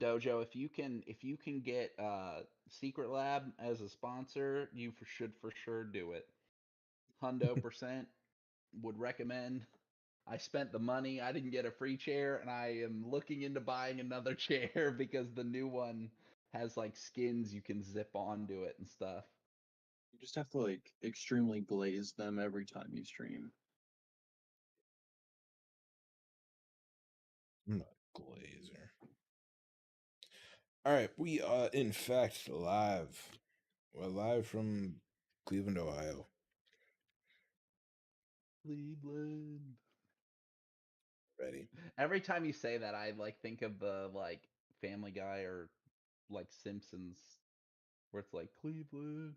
Dojo, if you can get Secret Lab as a sponsor, you should for sure do it. Hundo percent would recommend. I spent the money. I didn't get a free chair, and I am looking into buying another chair because the new one has like skins you can zip onto it and stuff. You just have to like extremely glaze them every time you stream. I'm not a glazer. All right, we are in fact live. We're live from Cleveland, Ohio. Cleveland. Ready? Every time you say that, I like think of the like Family Guy or like Simpsons, where it's like Cleveland.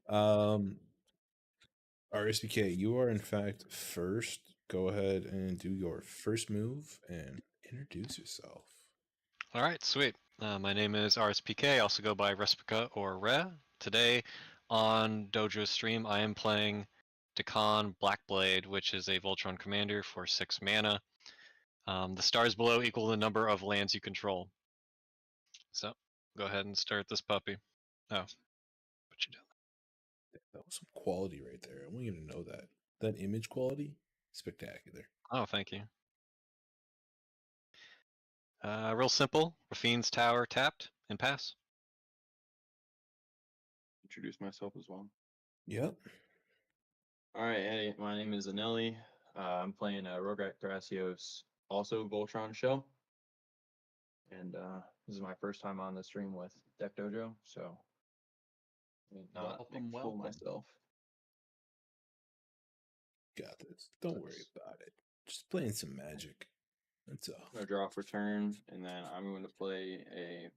um, RSBK, you are in fact first. Go ahead and do your first move and introduce yourself. All right, sweet. My name is RSPK, also go by Respica or Re. Today on Dojo Stream, I am playing Dakkon Blackblade, which is a Voltron commander for 6 mana. The stars below equal the number of lands you control. So, go ahead and start this puppy. Oh, put you down. That was some quality right there. I want you to know that. That image quality, spectacular. Oh, thank you. Real simple. Rafine's Tower tapped and pass. Introduce myself as well. Yep. All right, hey, my name is Anelli. I'm playing Rograk Thrasios, also Voltron show. And this is my first time on the stream with Deck Dojo, so not make Welcome, a fool of welcome. myself. Got this. Don't worry about it. Just playing some magic. That's all. I'm gonna draw for turn, and then I'm going to play a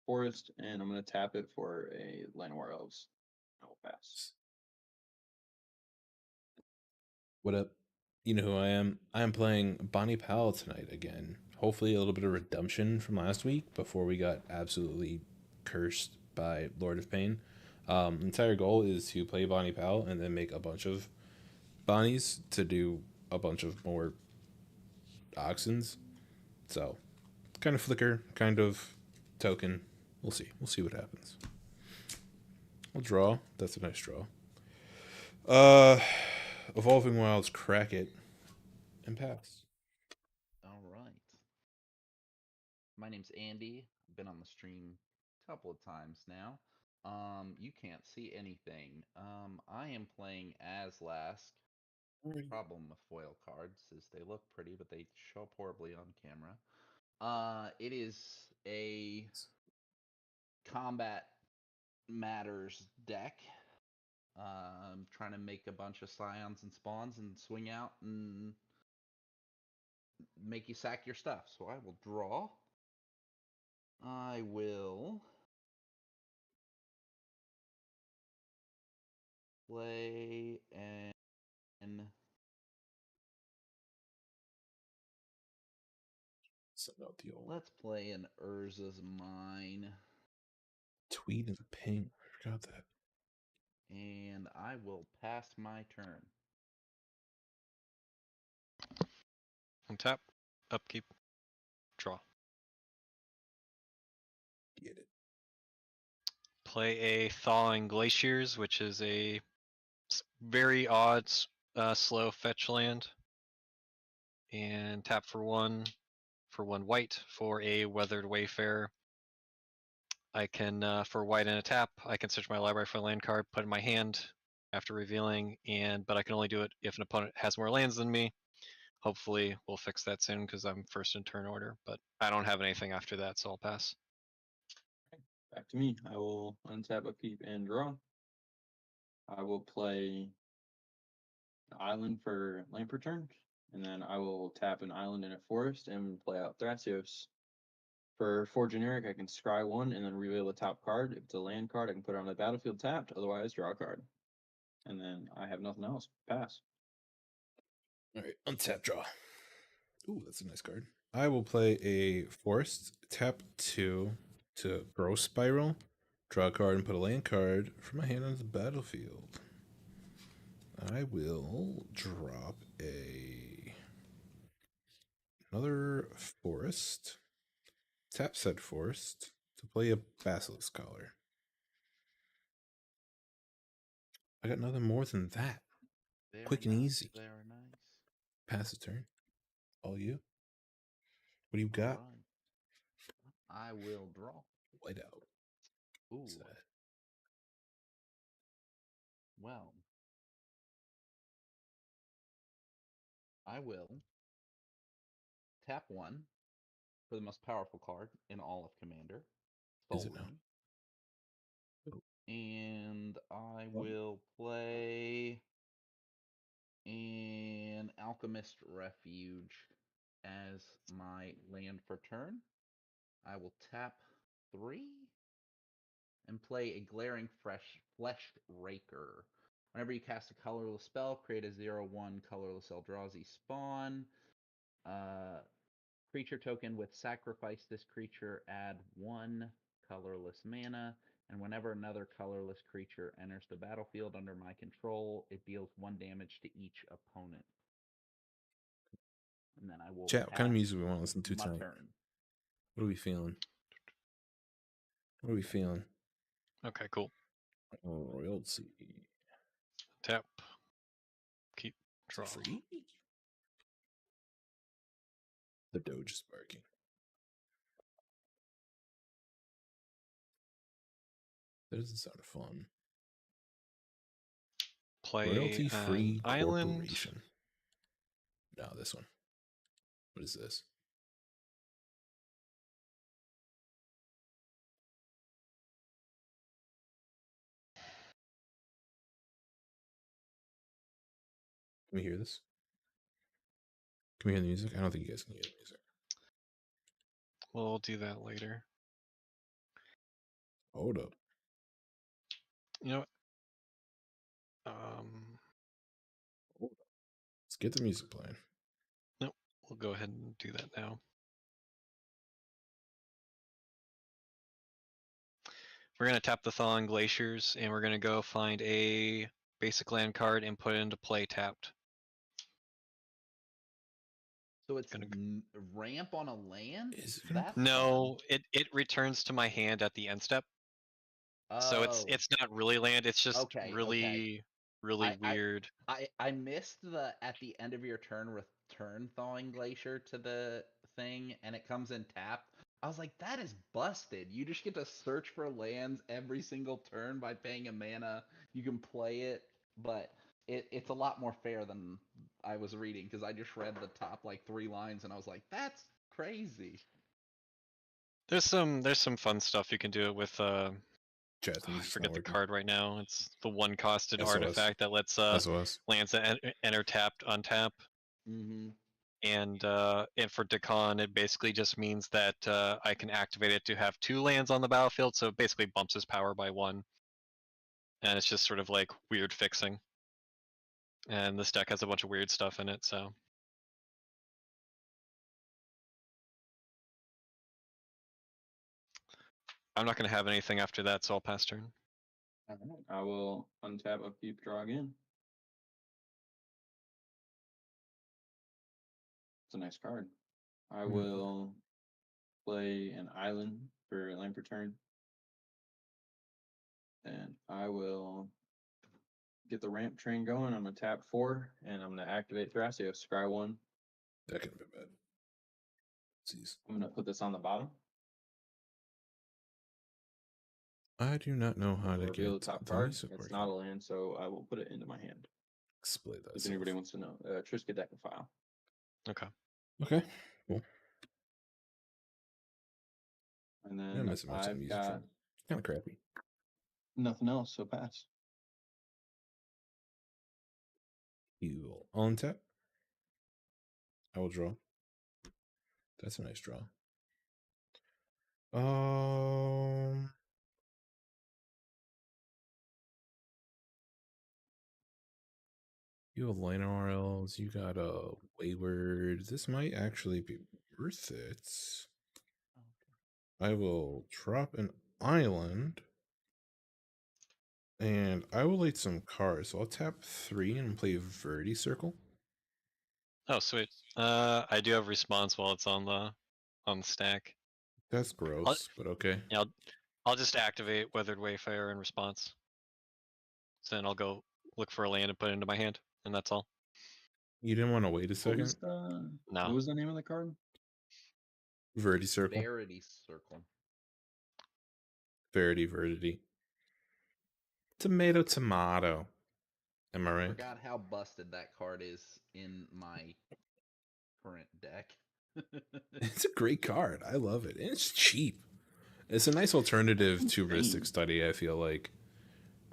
forest, and I'm gonna tap it for a Llanowar Elves. I will pass. What up? You know who I am? I'm playing Bonny Pall tonight again. Hopefully a little bit of redemption from last week before we got absolutely cursed by Lord of Pain. Entire goal is to play Bonny Pal and then make a bunch of Bonnies to do a bunch of more Oxens. So, kind of flicker, kind of token. We'll see. We'll see what happens. We'll draw. That's a nice draw. Evolving Wilds, crack it, and pass. All right. My name's Andy. I've been on the stream a couple of times now. You can't see anything. I am playing Azlask. Problem with foil cards is they look pretty, but they show up horribly on camera. It is a combat matters deck. Trying to make a bunch of scions and spawns and swing out and make you sack your stuff. So I will draw. I will play and Send out the old let's play an Urza's Mine. tweet and ping. I forgot that. And I will pass my turn. Untap, upkeep, draw. Get it. Play a Thawing Glaciers, which is a very odd slow fetch land. And tap for one white for a Weathered Wayfarer. I can, for white and a tap, I can search my library for a land card, put it in my hand after revealing, but I can only do it if an opponent has more lands than me. Hopefully we'll fix that soon because I'm first in turn order, but I don't have anything after that, so I'll pass. Back to me. I will untap, upkeep, and draw. I will play island for land per turn, and then I will tap an island in a forest and play out Thrasios. For 4 generic, I can scry 1 and then reveal the top card. If it's a land card, I can put it on the battlefield tapped, otherwise draw a card. And then I have nothing else. Pass. Alright, untap draw. Ooh, that's a nice card. I will play a forest, tap 2 to Growth Spiral, draw a card and put a land card from my hand onto the battlefield. I will drop a another forest. Tap said forest to play a Basilisk Collar. I got nothing more than that. Very Quick and nice, easy. Very nice. Pass the turn. All you. What do you All got? right. I will draw. White out. Ooh. What's that? Well, I will tap 1 for the most powerful card in all of Commander. Soul Is it now? Ring. Oh. And I will play an Alchemist Refuge as my land for turn. I will tap 3 and play a Glaring Fleshed Raker. Whenever you cast a colorless spell, create a 0/1 colorless Eldrazi spawn. Creature token with sacrifice this creature, add 1 colorless mana, and whenever another colorless creature enters the battlefield under my control, it deals 1 damage to each opponent. And then I will Chat, what kind of pass music we want to listen to my tonight? turn. What are we feeling? What are we feeling? Okay, cool. Royalty. Tap. Keep. Is Draw. it free? The Doge is barking. That doesn't sound fun. Play Royalty free an island. corporation. No, this one. What is this? Can we hear this? Can we hear the music? I don't think you guys can hear the music. We'll do that later. Hold up. You know what? Let's get the music playing. Nope. We'll go ahead and do that now. We're going to tap the Thawing Glaciers, and we're going to go find a basic land card and put it into play tapped. So it's Gonna ramp on a land? Is it gonna That's No, it returns to my hand at the end step. fun. So Oh, it's not really land, it's just okay, really really weird. I missed the at the end of your turn return Thawing Glacier to the thing, and it comes in tapped. I was like, that is busted. You just get to search for lands every single turn by paying a mana. You can play it, but it's a lot more fair than I was reading, because I just read the top like 3 lines and I was like, that's crazy. There's some fun stuff you can do it with Chat, the I music's forget not the working. card right now. It's the 1 costed SOS. artifact that lets SOS. lands that enter tapped untap. Mm-hmm. And for Dakkon, it basically just means that I can activate it to have 2 lands on the battlefield, so it basically bumps his power by 1. And it's just sort of like weird fixing. And this deck has a bunch of weird stuff in it, so. I'm not going to have anything after that, so I'll pass turn. Alright, I will untap, upkeep, draw again. It's a nice card. I will play an island for land per turn. And I will get the ramp train going. I'm gonna tap 4 and I'm gonna activate Thrasios. Scry 1. That could have been bad. Jeez. I'm gonna put this on the bottom. I do not know how to Reveal get the top the card. music It's working. not a land, so I will put it into my hand. Display that. If anybody wants to know, Triska deck file. Okay. Okay. Cool. And I'm then missing much of the I've music. got Kind of crappy. nothing else, so pass. You will untap. I will draw. That's a nice draw. You have Lane RLs. You got a Wayward. This might actually be worth it. I will drop an island. And I will lay some cards. So I'll tap 3 and play Verde Circle. Oh, sweet. I do have response while it's on the stack. That's gross, but okay. Yeah, I'll just activate Weathered Wayfarer in response. So then I'll go look for a land and put it into my hand, and that's all. You didn't want to wait a What second? was the No. what was the name of the card? Verity Circle. Verity Circle. Verity. Tomato. Am I right? Forgot how busted that card is in my current deck. It's a great card. I love it. And it's cheap. It's a nice alternative to Ristic Study, I feel like.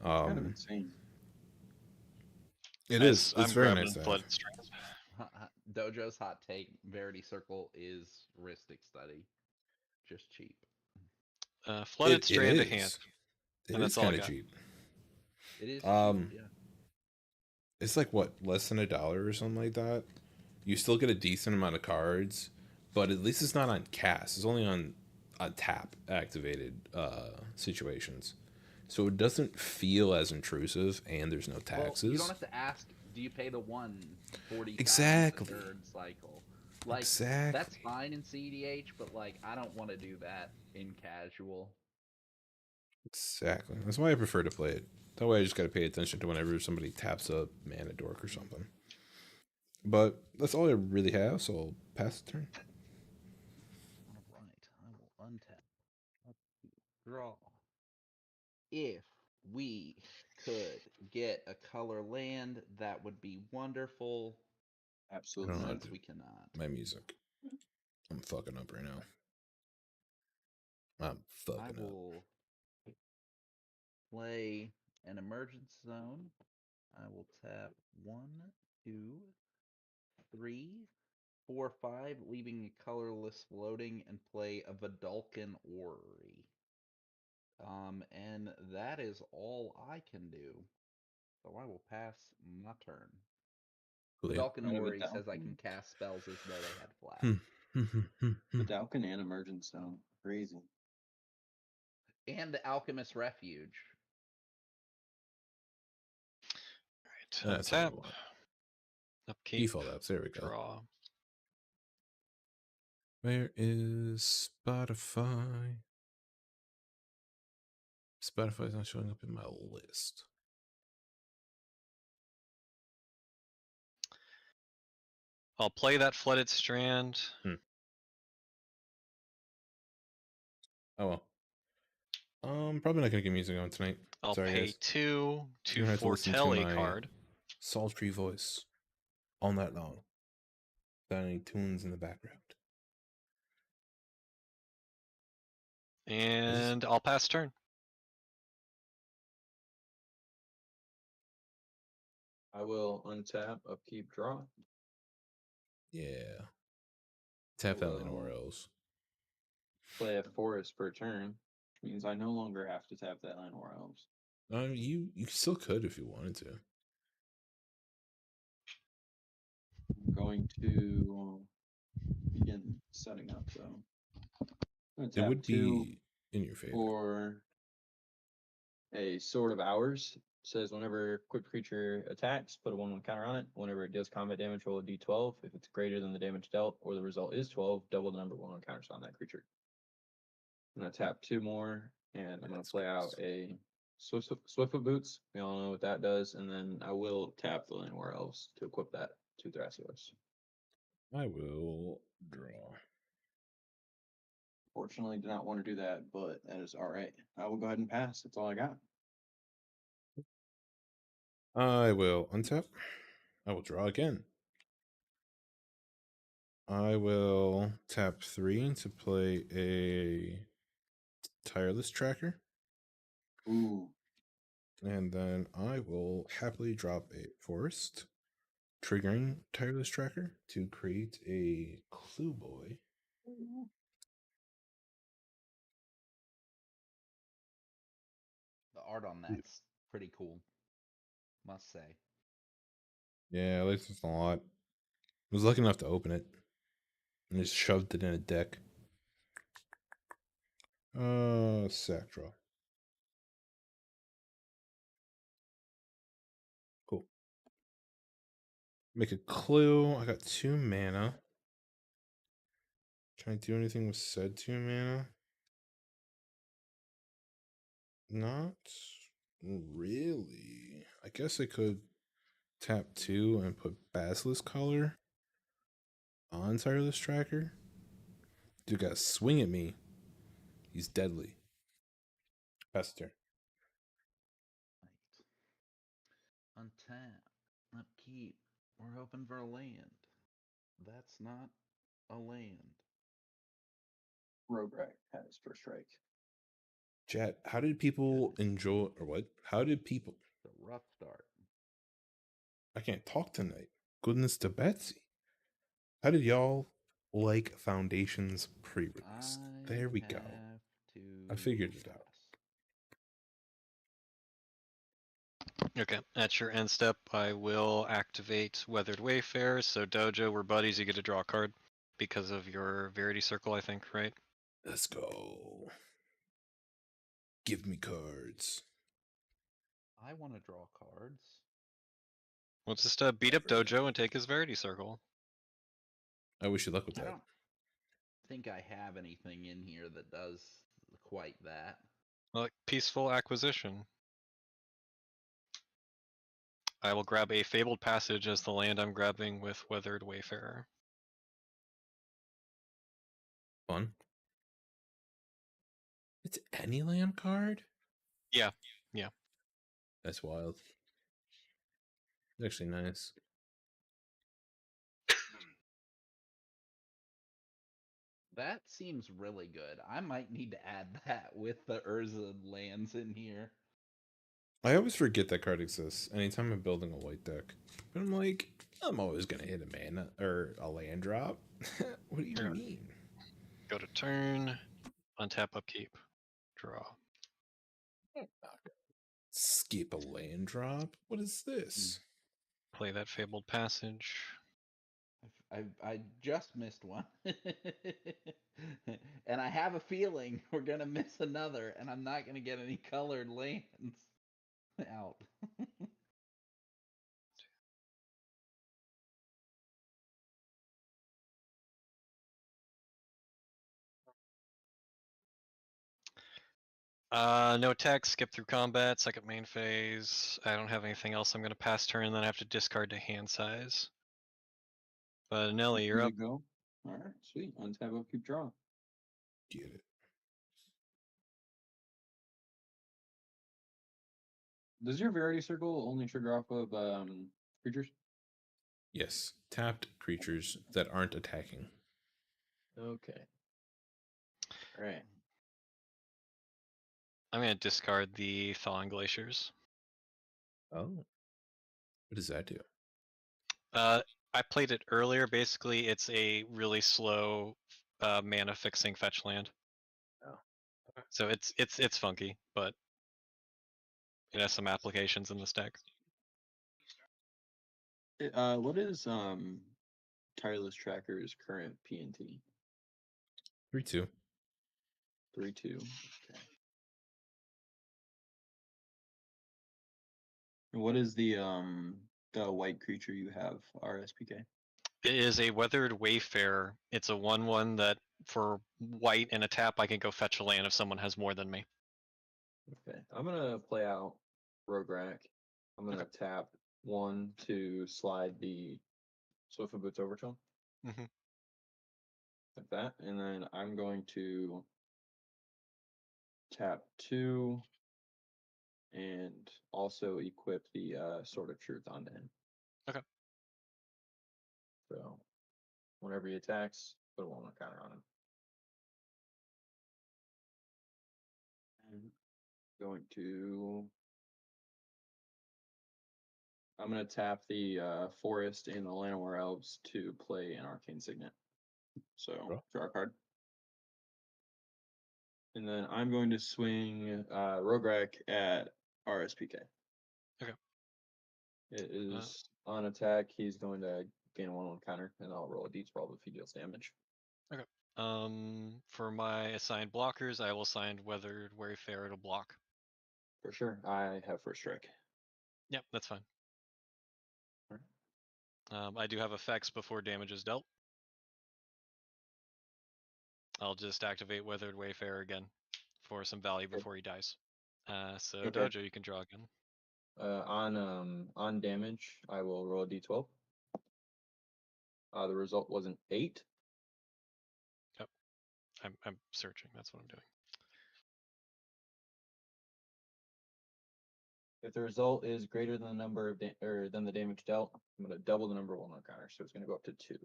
Kind of insane. It is. It's I'm very grabbing nice to have. Flooded Strand. Dojo's hot take: Verity Circle is Ristic Study, just cheap. Flooded Strand to is. hand. It And is that's all I kind of got. cheap. It is cheap, yeah. It's like what, less than $1 or something like that. You still get a decent amount of cards, but at least it's not on cast. It's only on tap activated situations, so it doesn't feel as intrusive, and there's no taxes. Well, you don't have to ask. Do you pay the 140 exactly times a third cycle? Like exactly. That's fine in CDH, but like I don't want to do that in casual. Exactly. That's why I prefer to play it. That way I just got to pay attention to whenever somebody taps a mana dork or something. But that's all I really have, so I'll pass the turn. All right, I will untap. Draw. If we could get a color land, that would be wonderful. Absolutely. Since we cannot. My music. I'm fucking up right now. I will play an emergence zone. I will tap 1, 2, 3, 4, 5, leaving a colorless floating, and play a Vidalcan Orrery. And that is all I can do. So I will pass my turn. Vidalcan Orrery says I can cast spells as though they had flash. The Dakkon and Emergence Zone. Crazy. And the Alchemist Refuge. Alright, tap. Upkeep. Default apps, there we go. Draw. Where is Spotify? Spotify's not showing up in my list. I'll play that Flooded Strand. Oh well. Probably not gonna get music on tonight. I'll Sorry, pay guys. 2 to have to listen foretell to a my card. sultry voice all night long. Without any tunes in the background. And I'll pass turn. I will untap, upkeep, draw. Yeah. Tap that anywhere else. Play a forest per turn, which means I no longer have to tap that land or else. You still could if you wanted to. I'm going to begin setting up though. I'm It would be in your favor. For a Sword of Hours. Says whenever quick creature attacks, put a 1/1 counter on it. Whenever it deals combat damage, roll a d12. If it's greater than the damage dealt or the result is 12, double the number of 1/1 counters on that creature. I'm going to tap 2 more, and I'm going to play out a Swiftfoot Boots. We all know what that does. And then I will tap the Llanowar Elves to equip that to Thrasios. I will draw. Fortunately, did not want to do that, but that is all right. I will go ahead and pass. That's all I got. I will untap. I will draw again. I will tap 3 to play a Tireless Tracker. Ooh. And then I will happily drop a Forest, triggering Tireless Tracker to create a Clue Boy. The art on that's pretty cool, must say. Yeah, I like this a lot. I was lucky enough to open it and just shoved it in a deck. Sack draw. Cool. Make a clue. I got 2 mana. Can I do anything with said 2 mana? Not really. I guess I could tap 2 and put Basilisk Collar on Tireless Tracker. Dude got to swing at me. He's deadly. Pass the turn. Right. Untap. Upkeep. We're hoping for a land. That's not a land. Rograk has first strike. Chat, how did people enjoy, or what? How did people? It's a rough start. I can't talk tonight. Goodness to Betsy. How did y'all like Foundation's pre-release? There we go. I figured it out. Okay, at your end step, I will activate Weathered Wayfarer. So Dojo, we're buddies. You get to draw a card because of your Verity Circle, I think, right? Let's go. Give me cards. I want to draw cards. We'll just beat up Dojo and take his Verity Circle. I wish you luck with I that. don't think I have anything in here that does quite that. Like Peaceful Acquisition. I will grab a Fabled Passage as the land I'm grabbing with Weathered Wayfarer. Fun. It's any land card? Yeah. That's wild. Actually nice. That seems really good. I might need to add that with the Urza lands in here. I always forget that card exists anytime I'm building a white deck. But I'm like, I'm always gonna hit a mana or a land drop. What do you mean? Go to turn, untap, upkeep, draw. Skip a land drop? What is this? Play that Fabled Passage. I just missed one. And I have a feeling we're going to miss another, and I'm not going to get any colored lands out. No text, skip through combat, second main phase. I don't have anything else. I'm going to pass turn, then I have to discard to hand size. But Nelly, you're up. Go. All right, sweet. Untap, upkeep, draw. Get it. Does your Verity Circle only trigger off of creatures? Yes. Tapped creatures that aren't attacking. Okay. All right. I'm going to discard the Thawing Glaciers. Oh. What does that do? I played it earlier. Basically, it's a really slow mana fixing fetch land. Oh. Okay. So it's funky, but it has some applications in this deck. What is Tireless Tracker's current PNT? 3/2. 3/2. Okay. And what is the white creature you have, RSPK? It is a Weathered Wayfarer. It's a 1/1 that for white and a tap I can go fetch a land if someone has more than me. Okay. I'm gonna play out Rograk. I'm gonna tap 1 to slide the Swift of Boots Overtone. Mm-hmm. Like that. And then I'm going to tap 2 and also equip the Sword of Truth onto him. Okay. So whenever he attacks, put a 1/1 counter on him. And I'm gonna tap the Forest and the Llanowar Elves to play an Arcane Signet. So draw a card. And then I'm going to swing Rograk at RSPK. Okay. It is on attack. He's going to gain a 1/1 counter, and I'll roll a d12 if he deals damage. Okay. For my assigned blockers, I will assign Weathered Wayfarer to block. For sure. I have first strike. Yep, that's fine. I do have effects before damage is dealt. I'll just activate Weathered Wayfarer again for some value before he dies. So Okay. Dojo, you can draw again. On damage, I will roll a d12. The result was an 8. I'm searching. That's what I'm doing. If the result is greater than the number of than the damage dealt, I'm going to double the number of one counter, so it's going to go up to 2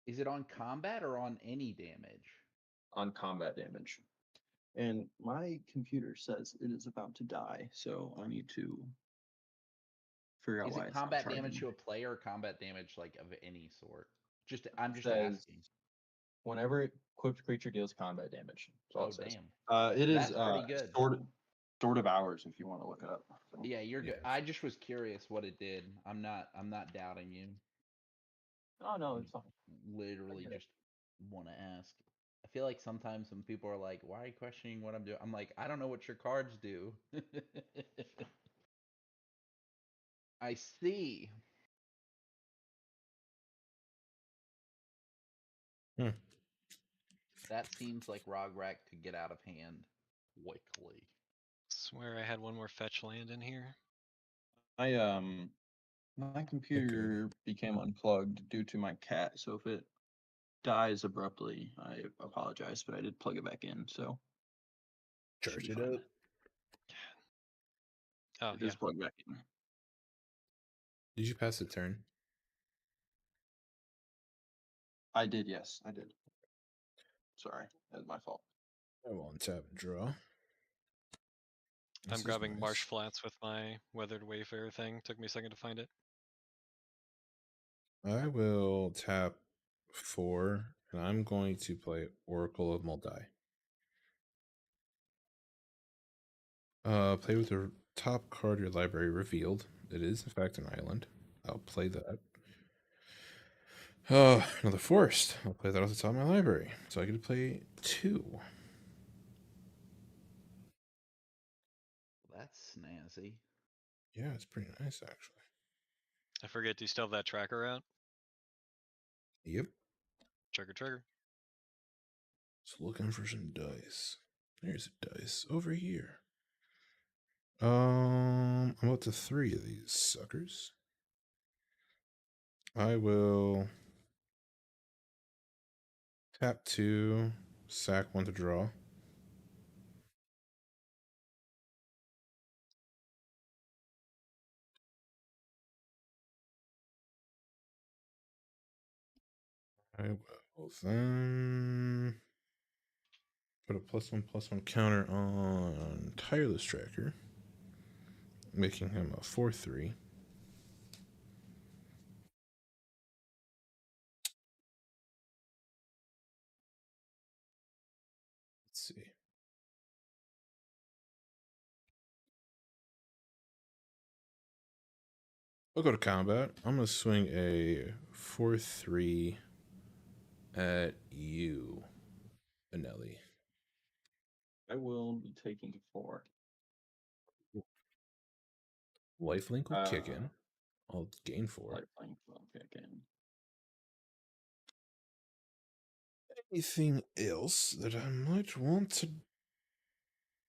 Is it on combat or on any damage? on combat damage. And my computer says it is about to die, so I need to figure out Is why it it's not combat charging damage me. to a player or combat damage like of any sort? I'm just Says asking. whenever equipped creature deals combat damage. That's all Oh it says. damn. It is That's pretty good. Sword of Hours if you want to look it up. Yeah, you're good. Yeah. I just was curious what it did. I'm not doubting you. Oh no, it's fine. Literally get it. just want to ask. I feel like sometimes when people are like, "Why are you questioning what I'm doing?" I'm like, "I don't know what your cards do." I see. Hmm. That seems like Rograk to get out of hand quickly. Swear I had one more fetch land in here. My computer became unplugged due to my cat, so if it dies abruptly, I apologize, but I did plug it back in, so should Charge be it fine. up. Oh It yeah. is plugged back in. Did you pass the turn? I did, yes, I did. Sorry, that's my fault. I will untap and draw. I'm This is grabbing Marsh nice. Flats with my Weathered Wayfarer thing. Took me a second to find it. I will tap 4, and I'm going to play Oracle of Moldai. Play with the top card of your library revealed. It is, in fact, an island. I'll play that. Another forest. I'll play that off the top of my library. So I get to play 2. That's snazzy. Yeah, it's pretty nice, actually. I forget, do you still have that tracker out? Yep. Trigger. Just looking for some dice. There's a dice over here. I'm up to 3 of these suckers. I will tap 2, sack 1 to draw. I will then put a +1/+1 counter on Tireless Tracker, making him a 4/3. Let's see. I'll go to combat. I'm going to swing a 4/3 at you, Anelli. I will be taking 4. Lifelink will kick in. I'll gain 4. Lifelink will kick in. Anything else that I might want to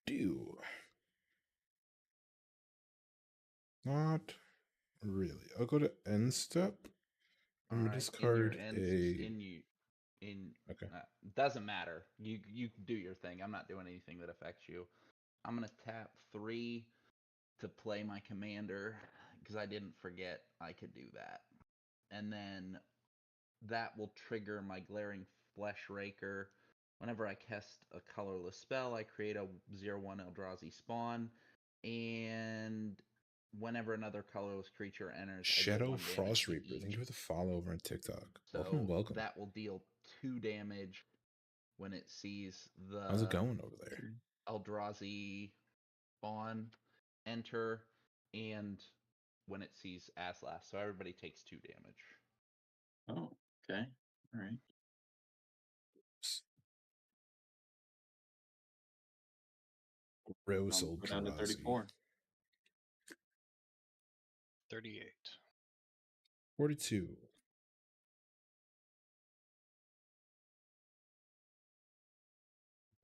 do? Not really. I'll go to end step. I'm gonna discard Okay. Doesn't matter. You do your thing. I'm not doing anything that affects you. I'm gonna tap 3 to play my commander because I didn't forget I could do that, and then that will trigger my Glaring Flesh Raker. Whenever I cast a colorless spell, I create a 0/1 Eldrazi spawn, and whenever another colorless creature enters, I deal Shadow 1 damage Frost to Reaper. Thank each. you for the follow over on TikTok. So Welcome. that will deal 2 damage when it sees the How's it going over there? Eldrazi spawn enter, and when it sees Azlask. So everybody takes 2 damage. Oh, okay. All right. Gross Go old down to Eldrazi. 34. 38. 42.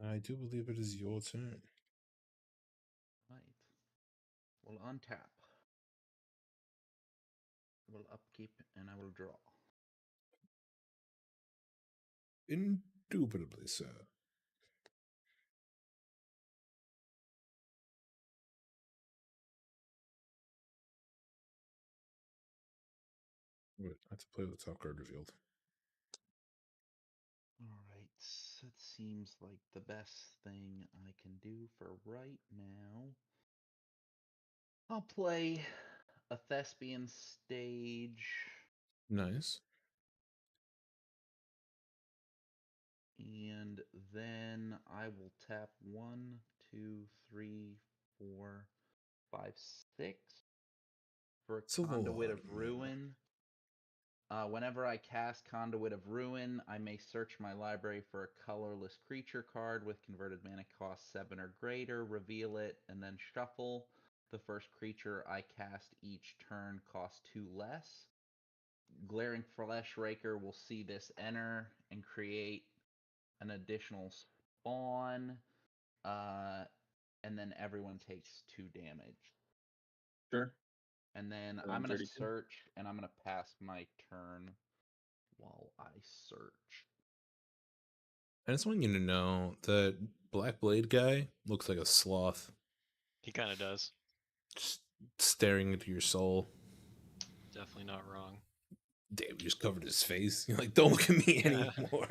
I do believe it is your turn. Right. We'll untap. We'll upkeep, and I will draw. Indubitably, sir. Wait, I have to play with the top card revealed. Alright, it seems like the best thing I can do for right now. I'll play a thespian stage, Nice. and then I will tap 1, 2, 3, 4, 5, 6 for It's a little Conduit of odd, yeah. Ruin. Whenever I cast Conduit of Ruin, I may search my library for a colorless creature card with converted mana cost 7 or greater, reveal it, and then shuffle. The first creature I cast each turn costs 2 less. Glaring Flesh Raker will see this enter and create an additional spawn, and then everyone takes 2 damage. Sure. And then I'm going to 32. search, and I'm going to pass my turn while I search. I just want you to know that Blackblade guy looks like a sloth. He kind of does. Just staring into your soul. Definitely not wrong. Dave just covered his face. You're like, don't look at me anymore.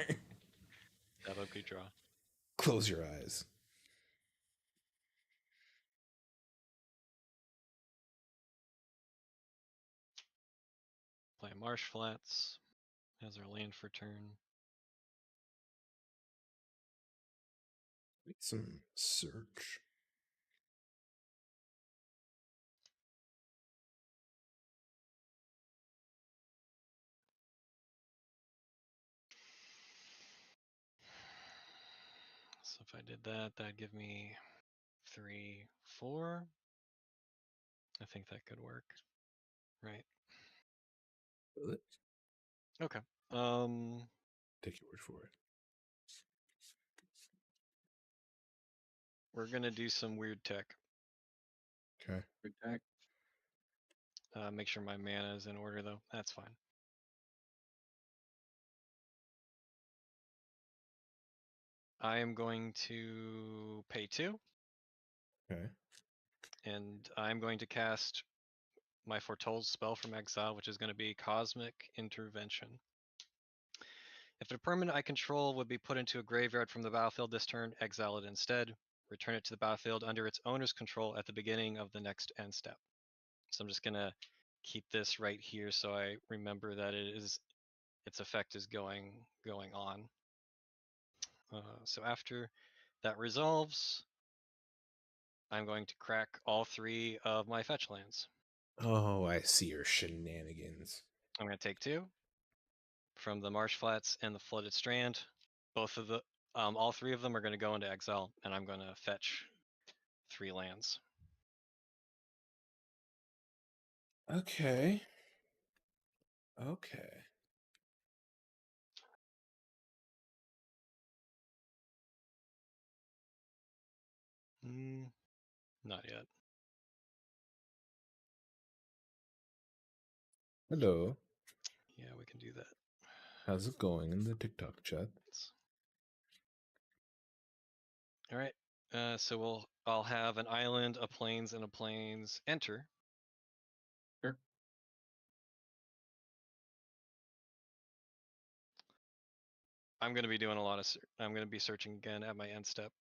Have a good draw. Close your eyes. Play Marsh Flats as our land for turn. Make some search. So if I did that, that'd give me 3, 4. I think that could work. Right. Will it? Okay. Take your word for it. We're gonna do some weird tech. Okay. Good attack. Make sure my mana is in order though. That's fine. I am going to pay 2, Okay. and I'm going to cast my Foretold spell from exile, which is going to be Cosmic Intervention. If a permanent I control would be put into a graveyard from the battlefield this turn, exile it instead. Return it to the battlefield under its owner's control at the beginning of the next end step. So I'm just going to keep this right here so I remember that its effect is going on. So after that resolves, I'm going to crack all 3 of my fetch lands. Oh, I see your shenanigans. I'm going to take 2 from the Marsh Flats and the Flooded Strand. Both of the, all 3 of them are going to go into exile, and I'm going to fetch 3 lands. Okay. Okay. Not yet. Hello. Yeah, we can do that. How's it going in the TikTok chat? All right. So I'll have an island, a plains, and a plains enter. Sure. I'm going to be doing a lot of. I'm going to be searching again at my end step.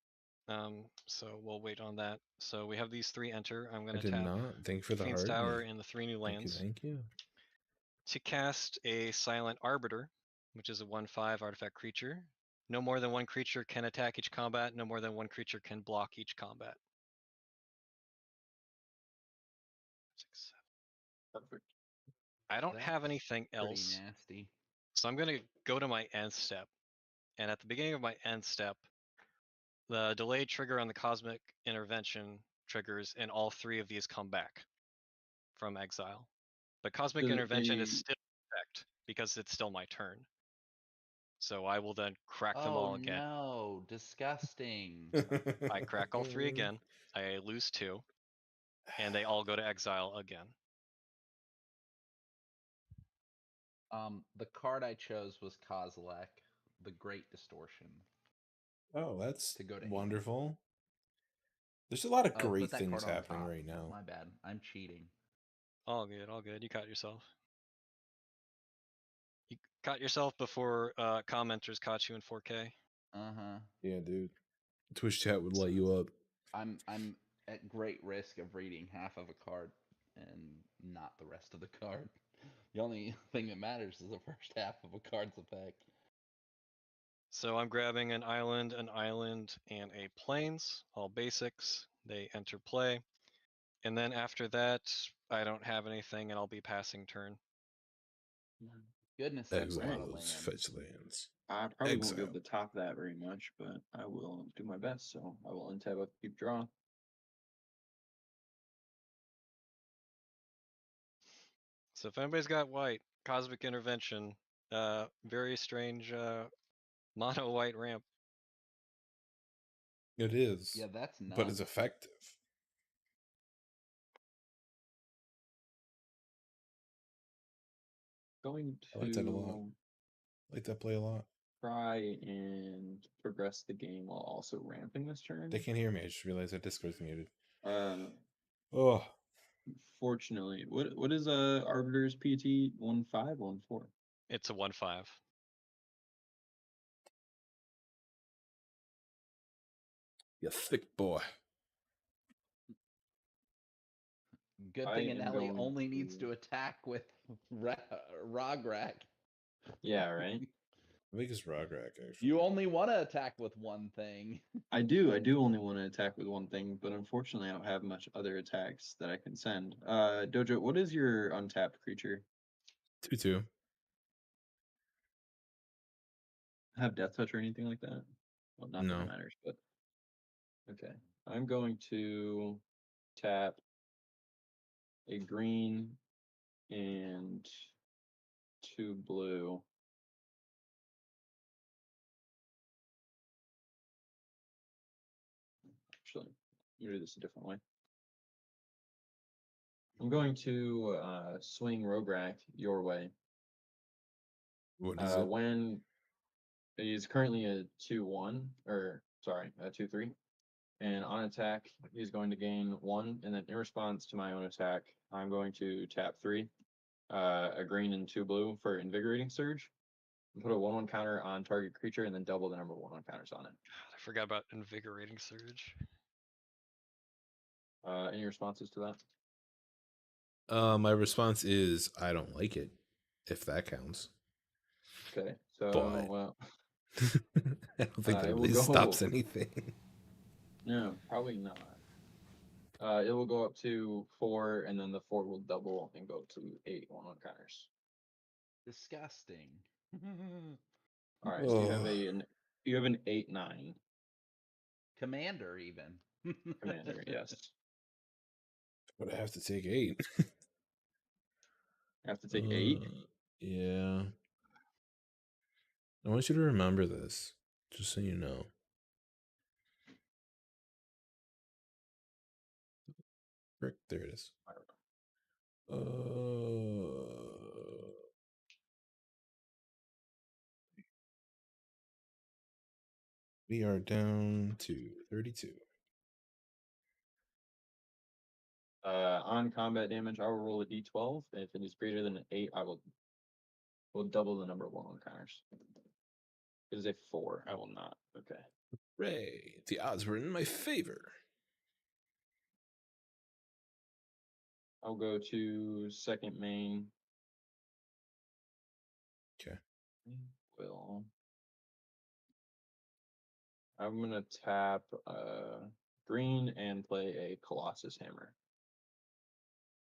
So we'll wait on that. So we have these 3 enter. I'm going I to did tap not. Thank you for the Fiend's heart. Tower Yeah. and the 3 new Thank you. lands. Thank you. To cast a Silent Arbiter, which is a 1/5 artifact creature. No more than 1 creature can attack each combat. No more than 1 creature can block each combat. 6, 7. Perfect. I don't That's have anything pretty else. nasty. So I'm going to go to my end step. And at the beginning of my end step, the delayed trigger on the Cosmic Intervention triggers, and all 3 of these come back from exile. But Cosmic Intervention is still in effect because it's still my turn. So I will then crack them Oh all again. no! disgusting. I crack all 3 again. I lose 2, and they all go to exile again. The card I chose was Kozilek, the Great Distortion. Oh, that's To go to hand. wonderful. There's a lot of Oh, great put that things card on happening top. right now. My bad. I'm cheating. All good, all good. You caught yourself. You caught yourself before commenters caught you in 4K. Uh-huh. Yeah, dude. Twitch chat would light you up. I'm at great risk of reading half of a card and not the rest of the card. The only thing that matters is the first half of a card's effect. So I'm grabbing an island, and a plains, all basics. They enter play. And then after that, I don't have anything, and I'll be passing turn. Goodness, that's a lot of Exiles, land. fetch lands. I probably won't be Exile. able to top that very much, but I will do my best. So I will untap upkeep draw. So if anybody's got white, Cosmic Intervention, very strange mono white ramp. It is. Yeah, that's nuts. But it's effective. Going I like that a lot. to I like that play a lot. try and progress the game while also ramping this turn. They can't hear me. I just realized that Discord's muted. Oh, fortunately, what is Arbiter's PT 1514? It's a 1/5. You thick boy. Good thing I am Anelli going only needs to- to attack with Rograk. Yeah, right. I think it's Rograk, actually. You only want to attack with one thing. I do only want to attack with one thing, but unfortunately I don't have much other attacks that I can send. Dojo, what is your untapped creature? 2/2. Have death touch or anything like that? Well, not that No. it matters, but okay. I'm going to tap a green and 2 blue. Actually, let me do this a different way. I'm going to swing Rograk your way. What is it? When he's currently a 2/1, or sorry, a 2/3, and on attack he's going to gain 1, and then in response to my own attack, I'm going to tap 3, a green and 2 blue for Invigorating Surge, and put a 1/1 counter on target creature, and then double the number of 1/1 counters on it. God, I forgot about Invigorating Surge. Any responses to that? My response is I don't like it, if that counts. Okay, so But- well, I don't think that it will really go- stops anything. no, probably not. It will go up to 4, and then the 4 will double and go up to 8 1/1 counters. Disgusting. All right, so Oh. you have an 8/9 Commander, even. commander. Yes, But I have to take 8. I have to take 8. Yeah. I want you to remember this, just so you know. Frick, there it is. We are down to 32. On combat damage, I will roll a d12. And if it is greater than an 8, I will double the number of 1/1 counters. It is a 4. I will not. Okay. Hooray! The odds were in my favor. I'll go to second main. Okay. Will. I'm gonna tap green and play a Colossus Hammer.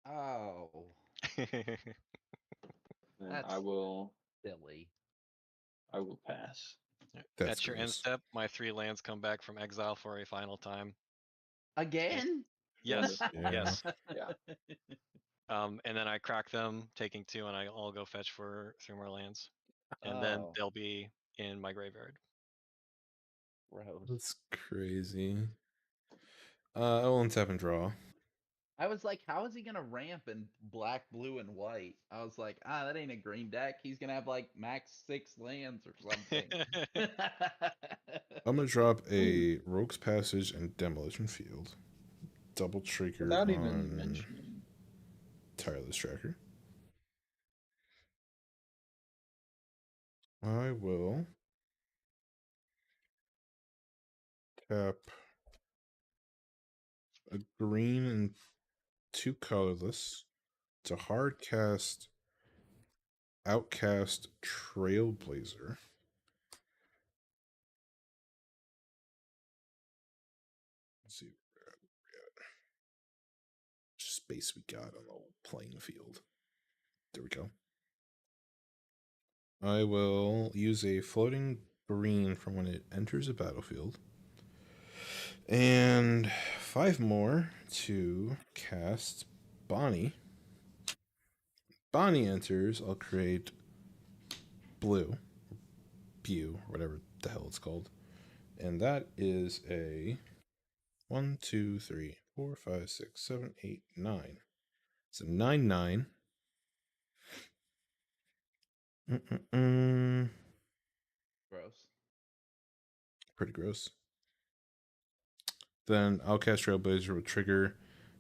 Oh, And That's- I will silly. pass. That's At your end gross. step, my 3 lands come back from exile for a final time. Again? Yes, Yeah. yes. Yeah. And then I crack them, taking 2, and I'll go fetch for 3 more lands. And then Oh. they'll be in my graveyard. Gross. That's crazy. I will untap and draw. I was like, how is he gonna ramp in black, blue, and white? I was like, that ain't a green deck. He's gonna have like max 6 lands or something. I'm gonna drop a Rogue's Passage and Demolition Field. Double trigger Without even on mentioning. Tireless Tracker. I will tap a green and 2 colorless to hard cast Outcast Trailblazer. Let's see what space we got on the playing field. There we go. I will use a floating green from when it enters a battlefield. And 5 more to cast Bonny. Bonny enters, I'll create blue, whatever the hell it's called. And that is a 1, 2, 3, 4, 5, 6, 7, 8, 9. It's a 9/9. Gross. Pretty gross. Then Outcast Trailblazer will trigger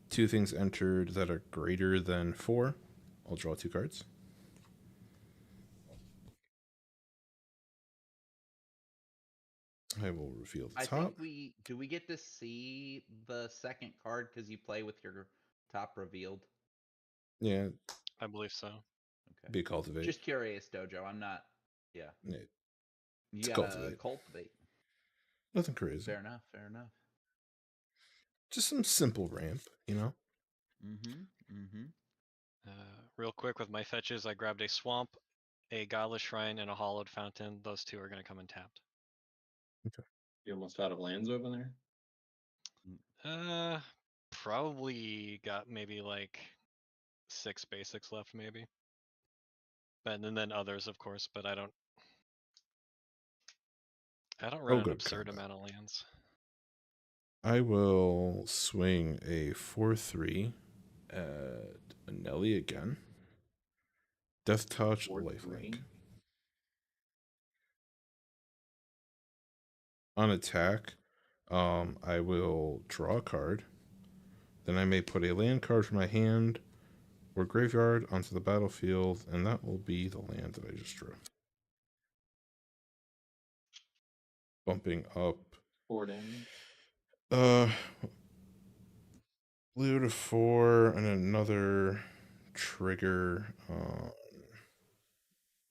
2 things entered that are greater than 4. I'll draw 2 cards. I will reveal the I top. think do we get to see the second card because you play with your top revealed? Yeah, I believe so. Okay. be a cultivate. Just curious, Dojo. I'm not. Yeah. Yeah, You it's a gotta cultivate. cultivate. Nothing crazy. Fair enough. Fair enough. Just some simple ramp, you know? Real quick with my fetches, I grabbed a swamp, a godless shrine, and a hollowed fountain. Those 2 are going to come untapped. Okay. You almost out of lands over there? Probably got maybe like 6 basics left, maybe. And then others, of course, but I don't run an good absurd combat. amount of lands. I will swing a 4/3 at Nelly again. Death Touch, 4/3. Lifelink. On attack, I will draw a card. Then I may put a land card from my hand or graveyard onto the battlefield, and that will be the land that I just drew. Bumping up 4 damage. Blue to 4 and another trigger.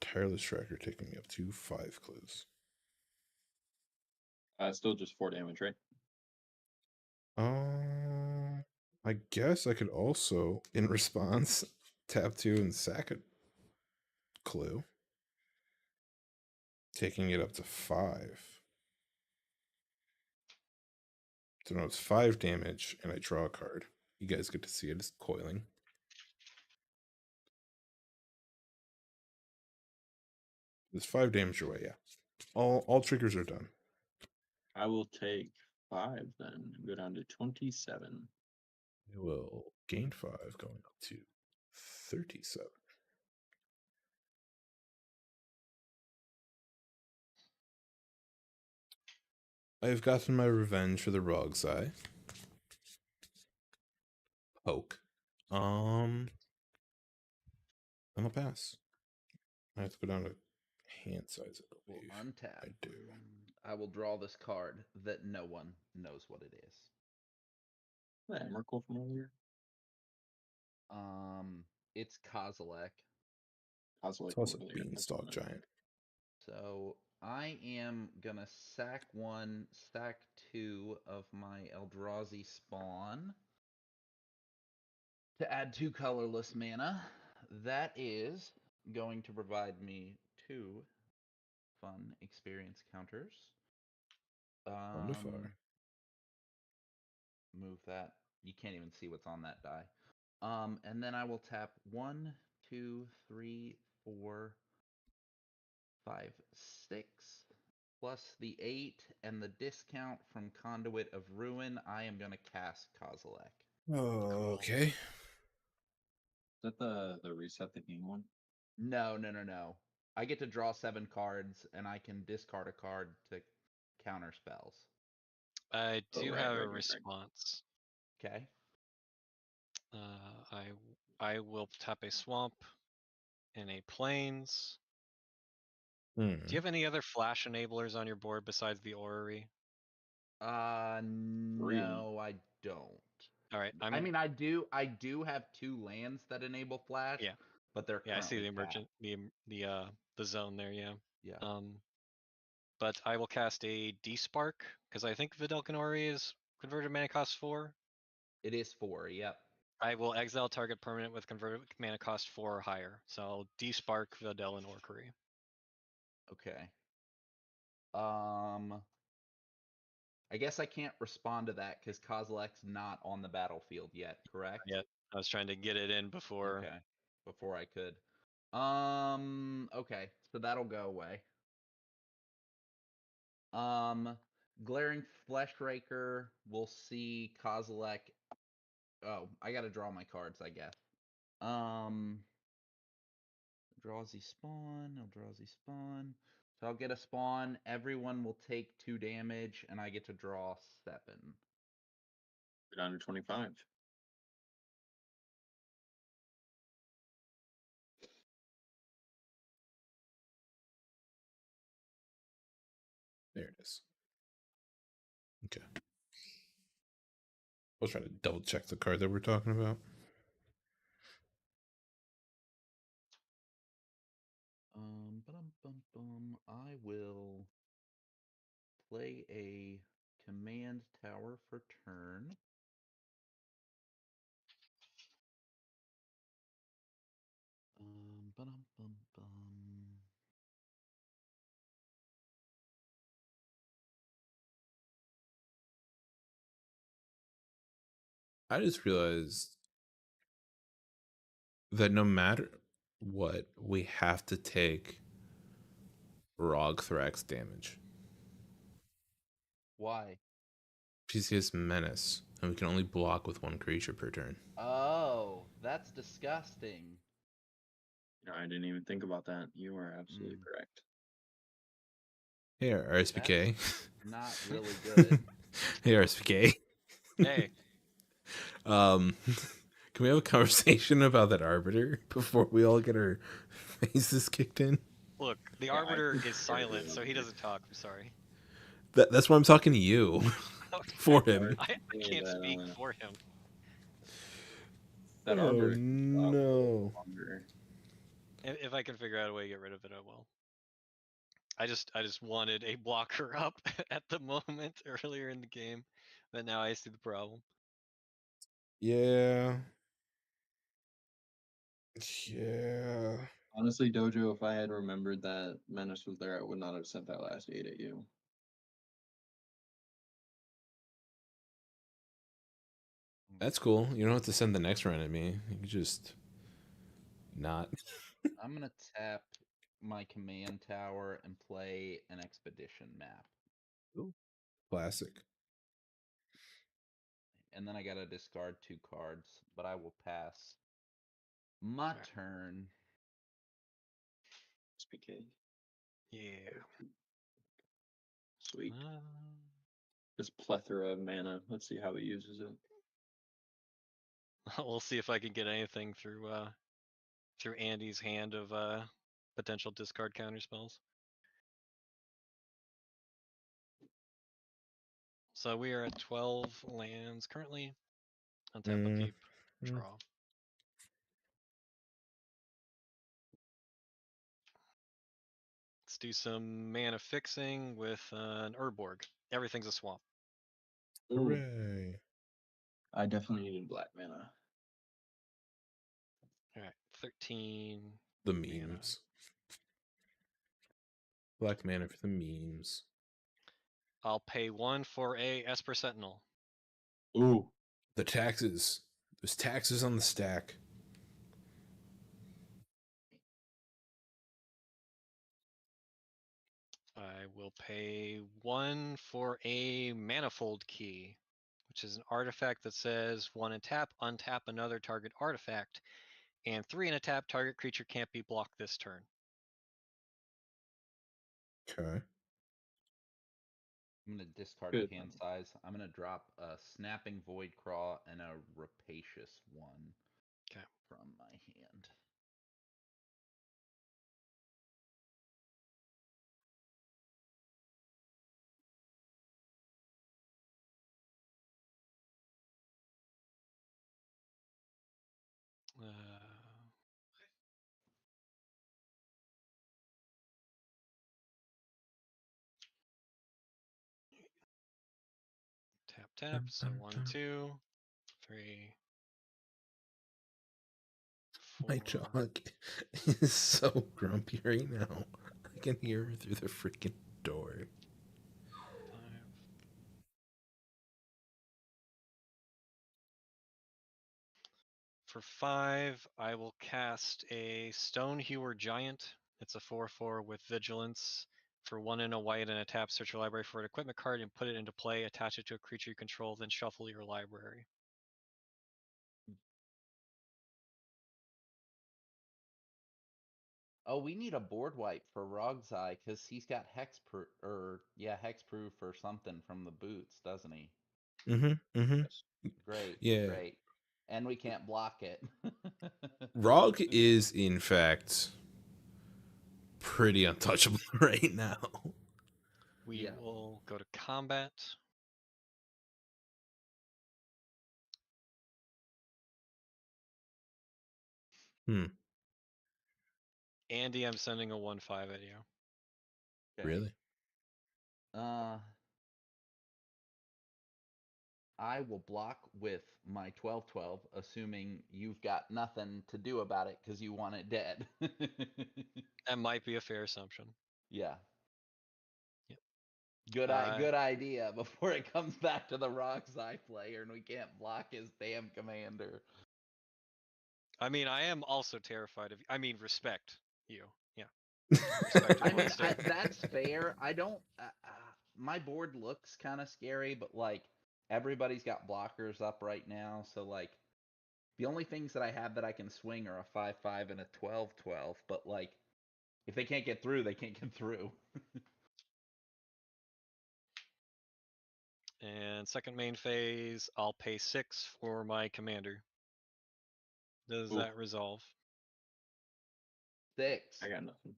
Tireless Tracker taking me up to 5 clues. Still just 4 damage, right? I guess I could also, in response, tap 2 and sack a clue, taking it up to 5. So now it's 5 damage, and I draw a card. You guys get to see it. It's coiling. It's 5 damage your way, yeah. All triggers are done. I will take 5 then and go down to 27. I will gain 5, going up to 37. I've gotten my revenge for the Rog's Eye. Poke. And I'll pass. I have to go down to hand size, I We'll believe. untap. I do. I will draw this card that no one knows what it is. That Emrakul from earlier. It's Kozilek. It's also a beanstalk giant. So I am gonna sack 1, stack 2 of my Eldrazi spawn to add 2 colorless mana. That is going to provide me 2 fun experience counters. Wonderful. Move that. You can't even see what's on that die. And then I will tap 1, 2, 3, 4, 5, 6. plus the 8 and the discount from Conduit of Ruin, I am going to cast Kozilek. Okay. Is that the reset the game one? No. I get to draw 7 cards, and I can discard a card to counter spells. I Oh, do right, have right, a right. response. Okay. I will tap a swamp and a plains. Do you have any other flash enablers on your board besides the orrery? No, I don't. All right, I mean, I do have 2 lands that enable flash, Yeah. but they're Yeah, I see currently the emergent, tapped. the zone there. Yeah. Yeah. But I will cast a D-Spark because I think Vidalcan Orrery is converted mana cost 4. It is 4. Yep. I will exile target permanent with converted mana cost 4 or higher. So I'll D-Spark Vidal and Orrery. Okay. I guess I can't respond to that because Kozilek's not on the battlefield yet, correct? Yeah, I was trying to get it in before. Okay. Before I could. Okay, so that'll go away. Glaring Fleshraker will see Kozilek. Oh, I gotta draw my cards, I guess. Draws the spawn. I'll draw the spawn. So I'll get a spawn. Everyone will take 2 damage, and I get to draw 7. We're down to 25. There it is. Okay. I was trying to double check the card that we're talking about. I will play a command tower for turn. I just realized that no matter what, we have to take Rogthrax damage. Why? Because he has menace, and we can only block with 1 creature per turn. Oh, that's disgusting. You know, I didn't even think about that. You are absolutely correct. Here, RSPK. Not really good. Hey, RSPK. Hey. Can we have a conversation about that Arbiter before we all get our faces kicked in? Look, the Arbiter is silent, so he doesn't talk. I'm sorry. That's why I'm talking to you. For him. I can't speak for him. That Oh, Arbiter. no. If I can figure out a way to get rid of it, I will. I just wanted a blocker up at the moment earlier in the game, but now I see the problem. Yeah. Yeah. Honestly, Dojo, if I had remembered that Menace was there, I would not have sent that last 8 at you. That's cool. You don't have to send the next round at me. You can just not. I'm gonna tap my command tower and play an expedition map. Ooh. Classic. And then I gotta discard 2 cards, but I will pass my turn. SPK. Yeah. Sweet. This plethora of mana. Let's see how he uses it. We'll see if I can get anything through Andy's hand of potential discard counter spells. So we are at 12 lands currently. Untap, upkeep, draw. Let's do some mana fixing with an Urborg. Everything's a swamp. Hooray. I definitely needed black mana. All right, 13. The mana. memes. Black mana for the memes. I'll pay 1 for a Esper Sentinel. Ooh. The taxes. There's taxes on the stack. I will pay 1 for a Manifold Key, which is an artifact that says 1 and tap, untap another target artifact, and 3 and a tap, target creature can't be blocked this turn. Okay. I'm going to discard Good. hand size. I'm going to drop a Snapping Void Craw and a Rapacious one 'Kay. from my hand. Tap. So 1, 2, 3, 4. My dog is so grumpy right now. I can hear her through the freaking door. 5. For 5, I will cast a Stonehewer Giant. It's a 4/4 with Vigilance. For 1 and a white and a tap, search your library for an equipment card and put it into play. Attach it to a creature you control, then shuffle your library. Oh, we need a board wipe for Rogzai because he's got hexproof or something from the boots, doesn't he? Mm-hmm. Yes. Great, Yeah. great. And we can't block it. Rog is, in fact, pretty untouchable right now. We Yeah. will go to combat. Andy, I'm sending a 1/5 at you. Okay. Really? I will block with my 12/12, assuming you've got nothing to do about it because you want it dead. That might be a fair assumption. Yeah. Yep. Good idea before it comes back to the Rogzai player and we can't block his damn commander. I mean, I am also terrified of. I mean, respect you. Yeah. I mean, that's fair. I don't. My board looks kind of scary, but like everybody's got blockers up right now, so like the only things that I have that I can swing are a 5/5 and a 12/12. But like, if they can't get through, they can't get through. And second main phase, I'll pay 6 for my commander. Does Ooh. that resolve? 6. I got nothing.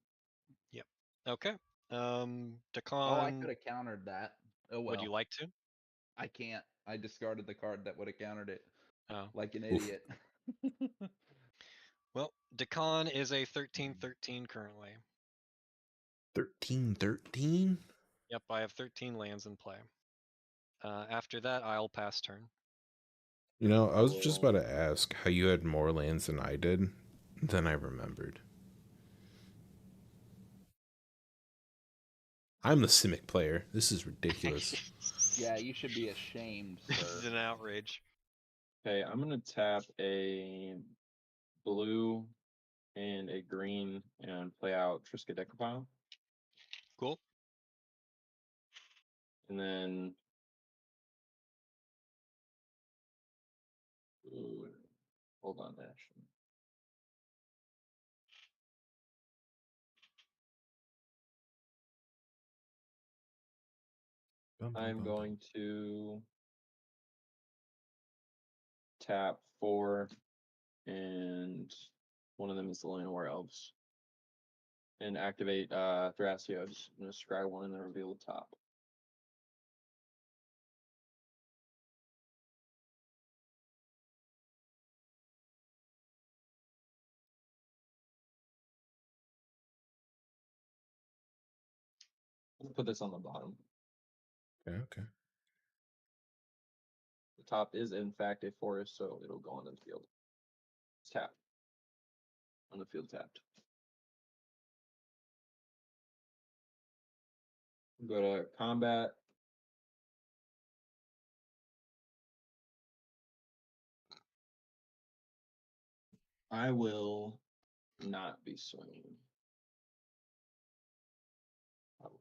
Yep. Okay. Dakkon. Oh, I could have countered that. Oh well. Would you like to? I can't. I discarded the card that would have countered it. Oh. Like an Oof. idiot. Well, Dakkon is a 13/13 currently. 13/13? Yep, I have 13 lands in play. After that, I'll pass turn. You know, I was just about to ask how you had more lands than I did, than I remembered. I'm the Simic player. This is ridiculous. Yeah, you should be ashamed, This is sir. an outrage. Okay, I'm gonna tap a blue and a green and play out Triska Decapile. Cool. And then hold on, actually. I'm going to tap 4, and one of them is the Llanowar Elves. And activate Thrasios. I'm going to scry 1 and then reveal the top. Let's put this on the bottom. Okay. The top is in fact a forest, so it'll go on the field. It's tapped. On the field tapped. Go to combat. I will not be swinging. I will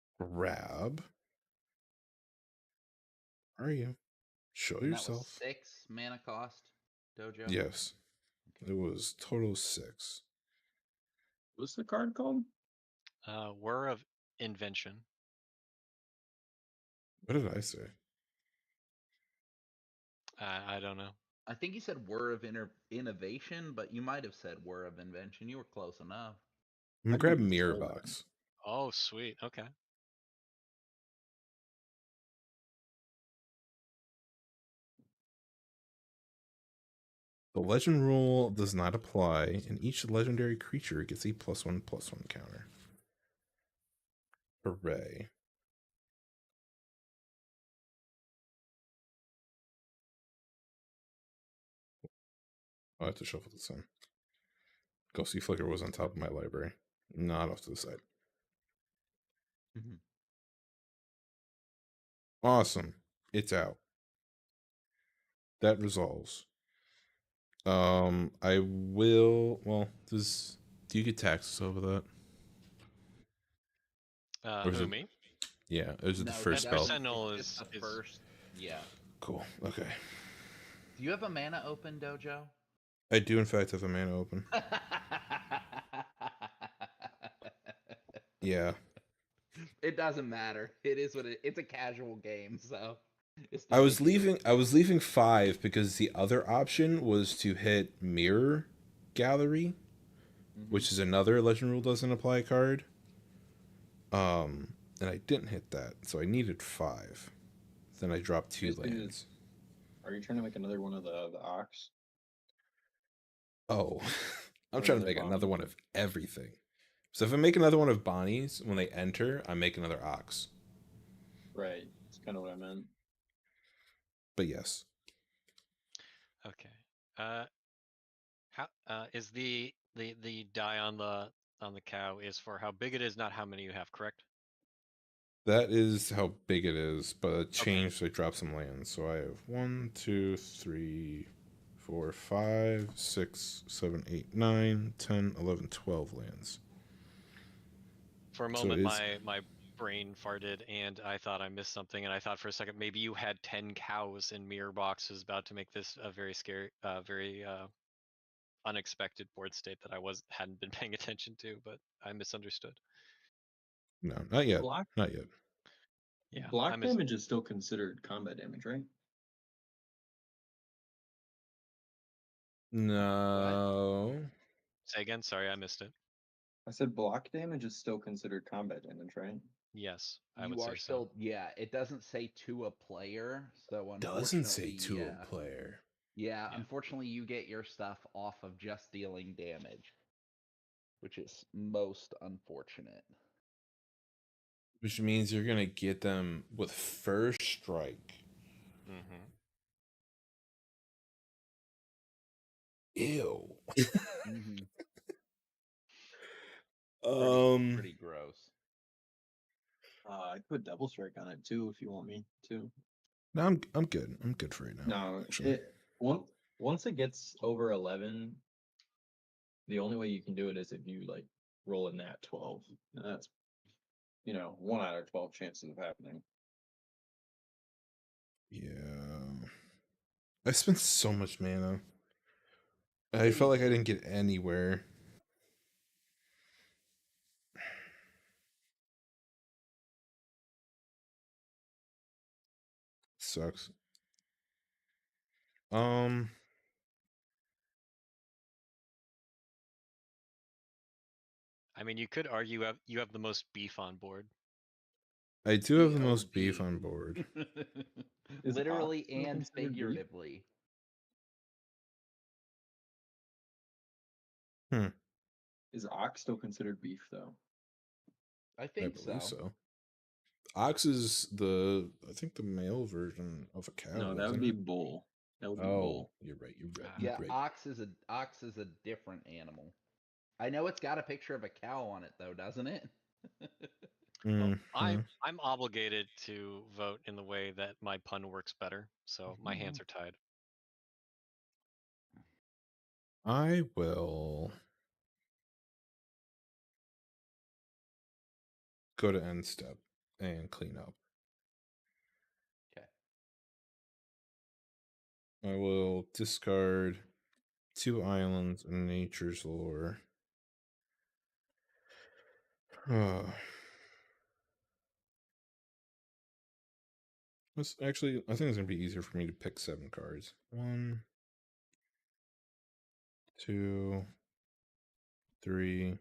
grab. Where are you? Show And that was yourself. 6 mana cost, Dojo? Yes. Okay. It was total 6. What's the card called? Whir of Invention. What did I say? I don't know. I think you said Whir of Innovation, but you might have said Whir of Invention. You were close enough. I'm gonna I'd grab be Mirror sold. Box. Oh, sweet. Okay. The legend rule does not apply, and each legendary creature gets a +1/+1 counter. Hooray. I have to shuffle this in. Ghostly Flicker was on top of my library, not off to the side. Awesome. It's out. That resolves. I will. Well, do you get taxes over that? Or is Who, it- me? Yeah, it was the No, first it Our spell. doesn't. Sentinel It's just the is first. Yeah. Cool. Okay. Do you have a mana open, Dojo? I do, in fact, have a mana open. Yeah. It doesn't matter. It is what it's a casual game, so it's I was ridiculous. leaving 5 because the other option was to hit Mirror Gallery, which is another Legend Rule doesn't apply card. And I didn't hit that, so I needed 5. Then I dropped 2 Basically, lands. Are you trying to make another one of the Ox? Oh, I'm Or trying to another make Bonny? another one of everything. So if I make another one of Bonnie's, when they enter, I make another Ox. Right. That's kind of what I meant. But yes. okay. How is the die on the cow is for how big it is, not how many you have, correct? That is how big it is, but it changed, so I dropped some lands. So I have 1, 2, 3, 4, 5, 6, 7, 8, 9, 10, 11, 12 lands. For a So moment, it is- my brain farted, and I thought I missed something, and I thought for a second maybe you had 10 cows in mirror boxes, about to make this a very scary, very unexpected board state that I hadn't been paying attention to, but I misunderstood. No, not yet. Block Not yet. Yeah, block damage is still considered combat damage, right? No. Say again. Sorry, I missed it. I said block damage is still considered combat damage, right? Yes, I You would are say still, so. yeah. It doesn't say to a player, so Doesn't say unfortunately, to yeah. a player. Yeah, Yeah. unfortunately, you get your stuff off of just dealing damage, which is most unfortunate. Which means you're gonna get them with first strike. Mm-hmm. Ew. Mm-hmm. Pretty gross. I'd put double strike on it too if you want me to. No, I'm good. I'm good for right now. No, actually. once it gets over 11, the only way you can do it is if you like roll a nat 12. And that's 1 out of 12 chances of happening. Yeah. I spent so much mana. Yeah, I you felt like I did. didn't get anywhere. Sucks. I mean, you could argue you have the most beef on board. I do have the BOD. most beef on board. Is Literally Ox still and considered beef? figuratively. Is Ox still considered beef though? I I think believe so. so. Ox is I think the male version of a cow. No, that would isn't be it? bull. That would be Oh, bull. you're right. You're right. Yeah, You're right. ox is a different animal. I know it's got a picture of a cow on it though, doesn't it? Well, Mhm. I'm obligated to vote in the way that my pun works better, so my hands are tied. I will go to end step and clean up. Okay. I will discard 2 islands and nature's lore. This actually, I think it's gonna be easier for me to pick 7 cards. 1, 2, 3,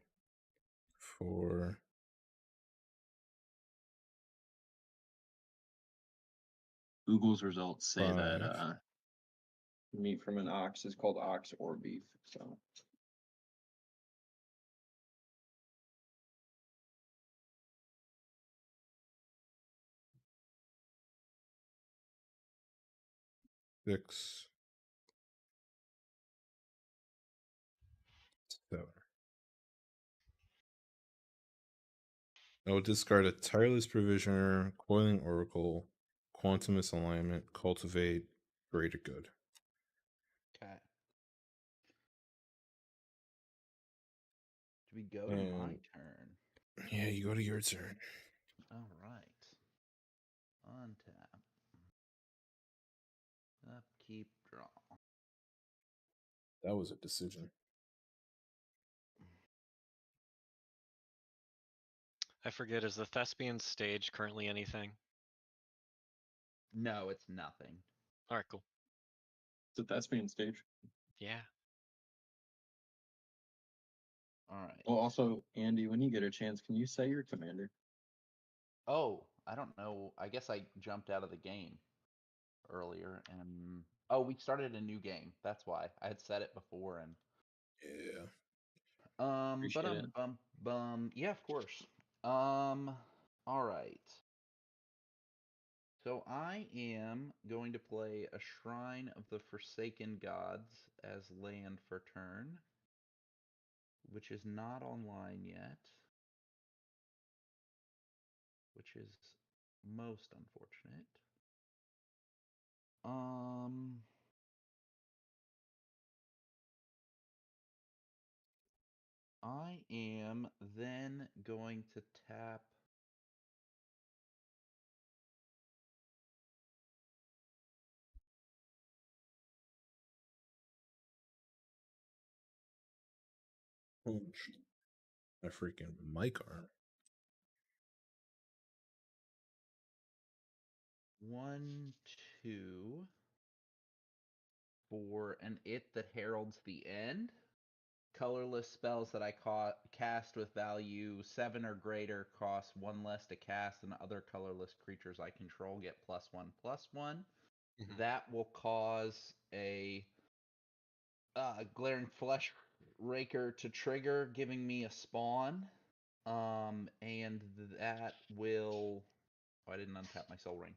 4. Google's results say that 5. meat from an ox is called ox or beef. So 6, 7. I will discard a Tireless Provisioner, Coiling Oracle, Quantum Misalignment, Cultivate, Greater Good. Okay. Do we go to my turn? Yeah, you go to your turn. All right. Untap. Upkeep, draw. That was a decision. I forget, is the Thespian stage currently anything? No, it's nothing. Alright, cool. the thespian stage. Yeah. All right. Well, also, Andy, when you get a chance, can you say your commander? Oh, I don't know. I guess I jumped out of the game earlier and oh, we started a new game. That's why. I had said it before and Yeah. Appreciate it. yeah, of course. All right. So I am going to play a Shrine of the Forsaken Gods as land for turn, which is not online yet, which is most unfortunate. I am then going to tap Oh, my freaking mic arm. 1, 2 for an It That Heralds the End. Colorless spells that I cast with value 7 or greater cost 1 less to cast, and other colorless creatures I control get +1/+1. Mhm. That will cause a Glaring Flesh Raker to trigger, giving me a spawn. And that will. Oh, I didn't untap my Soul Ring.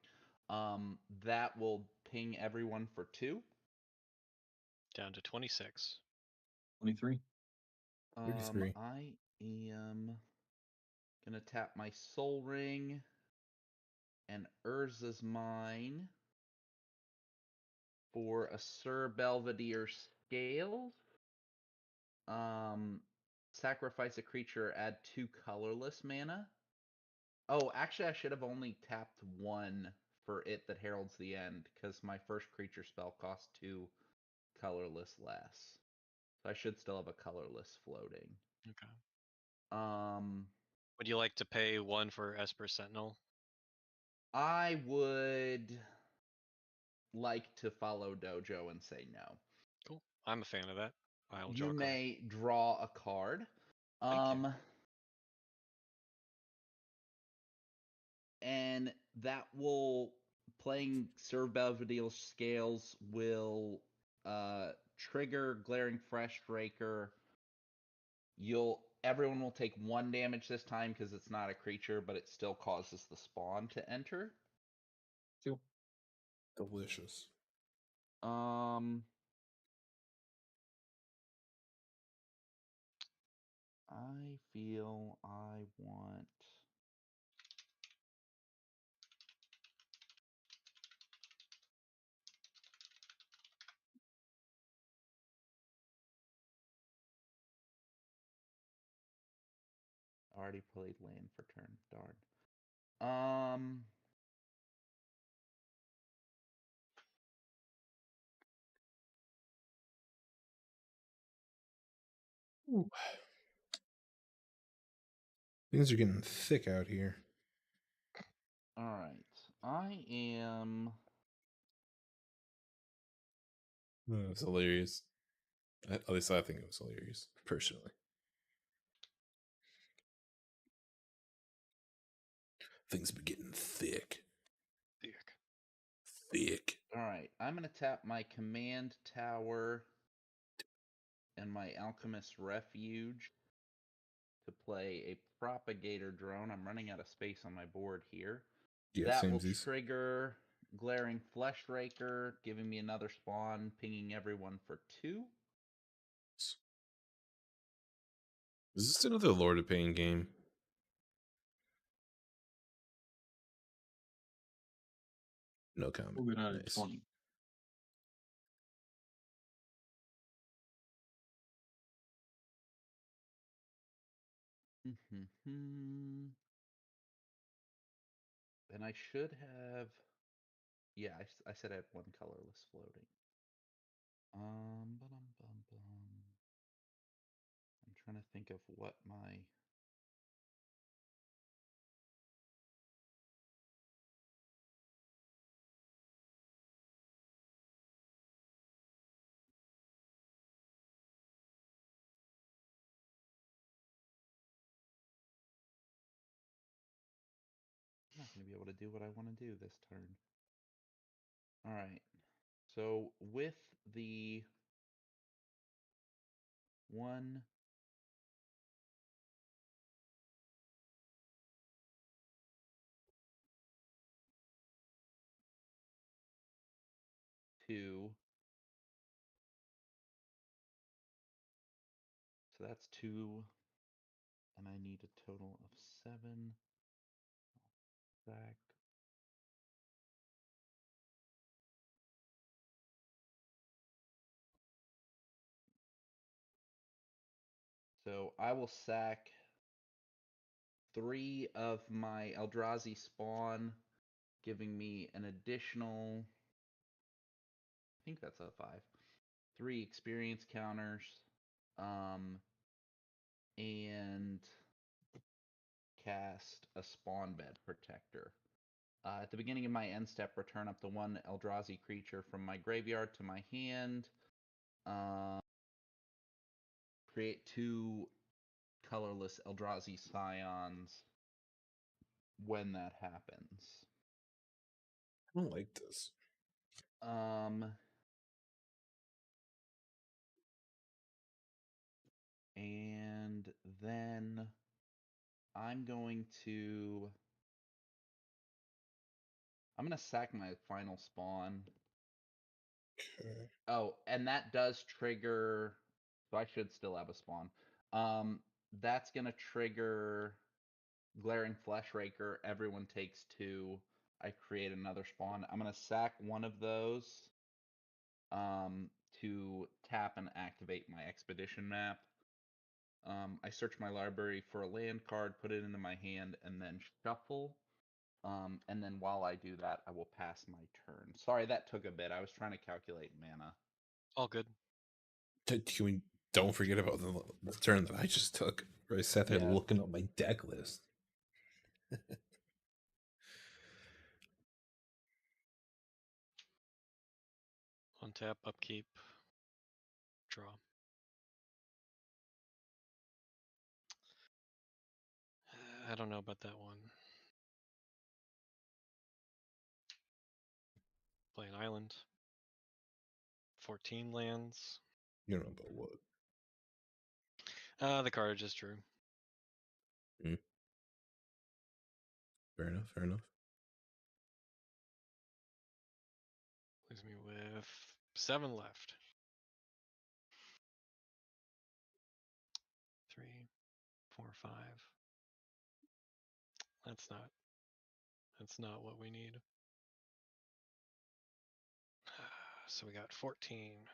That will ping everyone for 2. Down to 26. 23. 33. I am gonna tap my Soul Ring and Urza's Mine for a Sir Belvedere Scales. Sacrifice a creature, add 2 colorless mana. Oh, actually, I should have only tapped 1 for It That Heralds the End, because my first creature spell costs 2 colorless less. So I should still have a colorless floating. Okay. Um, Would you like to pay 1 for Esper Sentinel? I would like to follow Dojo and say no. Cool. I'm a fan of that. I will draw You a card. may draw a card. Thank you. And that will playing Sir Belvedere Scales will trigger Glaring Fresh Raker. Everyone will take 1 damage this time because it's not a creature, but it still causes the spawn to enter. Two. Delicious. I feel I want. I already played land for turn. Darn. Um. Ooh. Things are getting thick out here. All right. I am. It's hilarious. At least I think it was hilarious, personally. Things have been getting thick. Thick. All right. I'm gonna tap my command tower and my alchemist refuge to play a propagator drone. I'm running out of space on my board here. Yeah, That will samesies. trigger glaring flesh raker, giving me another spawn, pinging everyone for 2. Is this another Lord of Pain game? No comment. Moving on to Nice. 20. And I should have. Yeah, I said I had 1 colorless floating. I'm trying to think of what my. I'm not going to be able to do what I want to do this turn. All right. So with the 1, 2. So that's 2. And I need a total of 7. Back. So I will sack 3 of my Eldrazi spawn, giving me an additional. I think that's a 5. 3 experience counters. And cast a spawn bed protector. At the beginning of my end step, return up to 1 Eldrazi creature from my graveyard to my hand. Create 2 colorless Eldrazi scions when that happens. I don't like this. And then I'm going to sack my final spawn. Okay. Oh, and that does trigger. So I should still have a spawn. That's gonna trigger glaring flesh raker. Everyone takes 2. I create another spawn. I'm gonna sack one of those. To tap and activate my expedition map. I search my library for a land card, put it into my hand, and then shuffle. And then while I do that, I will pass my turn. Sorry, that took a bit. I was trying to calculate mana. All good. Can we don't forget about the turn that I just took, where I sat there Yeah. looking up my deck list. Untap, upkeep, draw. I don't know about that one. Play an island. 14 lands. You don't know about what. The card I just drew. Fair enough. Fair enough. Leaves me with 7 left. 3, 4, 5. That's not what we need. So we got 14.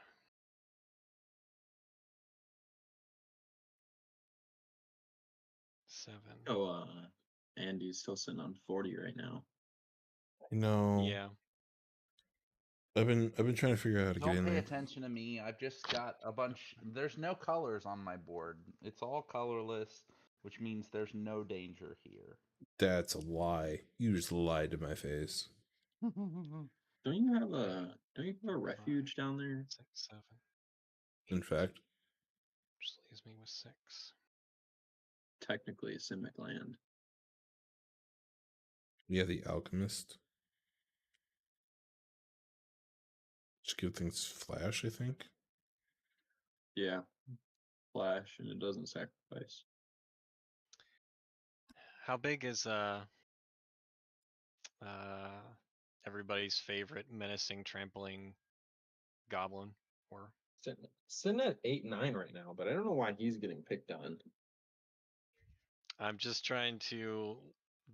Seven. Oh, Andy's still sitting on 40 right now. No. Yeah. I've been trying to figure out how to get Don't in pay there. attention to me. I've just got a bunch. There's no colors on my board. It's all colorless, which means there's no danger here. That's a lie. You just lied to my face. Don't you have a refuge down there? 6, 7. In fact, Just leaves me with 6. Technically a Simic land. yeah, the alchemist. Just give things flash, I think. Yeah. Flash, and it doesn't sacrifice. How big is everybody's favorite menacing trampling goblin? Or Sitting at 8-9 right now, but I don't know why he's getting picked on. I'm just trying to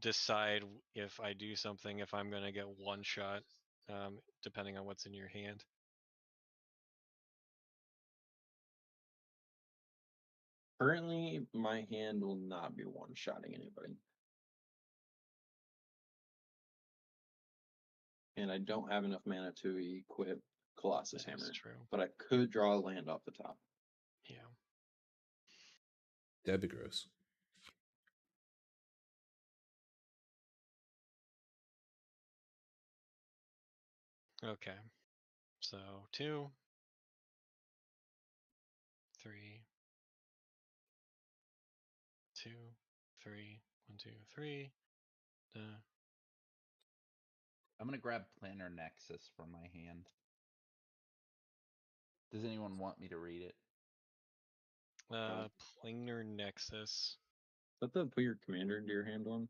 decide if I do something, if I'm gonna get one shot, depending on what's in your hand. Currently, my hand will not be one-shotting anybody. And I don't have enough mana to equip Colossus That's Hammer. true. But I could draw a land off the top. Yeah. That'd be gross. Okay. So 2, 3, 2, 3, 1, 2, 3. I'm gonna grab Planner Nexus from my hand. Does anyone want me to read it? Planar Nexus. Is that the put your commander into your hand one?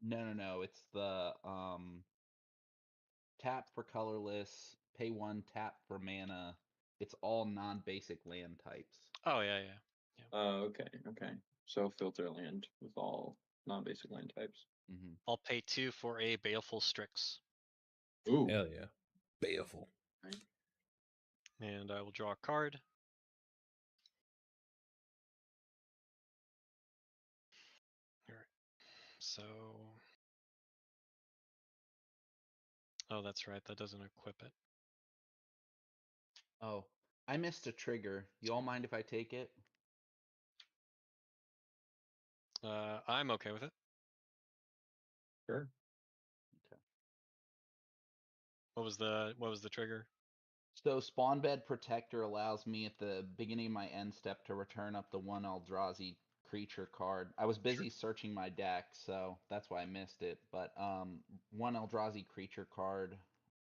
No. It's the tap for colorless, pay 1, tap for mana. It's all non-basic land types. Oh yeah. Okay. So filter land with all non-basic land types. Mm-hmm. I'll pay 2 for a Baleful Strix. Ooh. Hell yeah. Baleful. Right. And I will draw a card. Alright. So oh, that's right, that doesn't equip it. Oh, I missed a trigger. You all mind if I take it? I'm okay with it. Sure. Okay. What was the trigger? So Spawnbed Protector allows me at the beginning of my end step to return up the 1 Eldrazi creature card. I was busy searching my deck, so that's why I missed it. But 1 Eldrazi creature card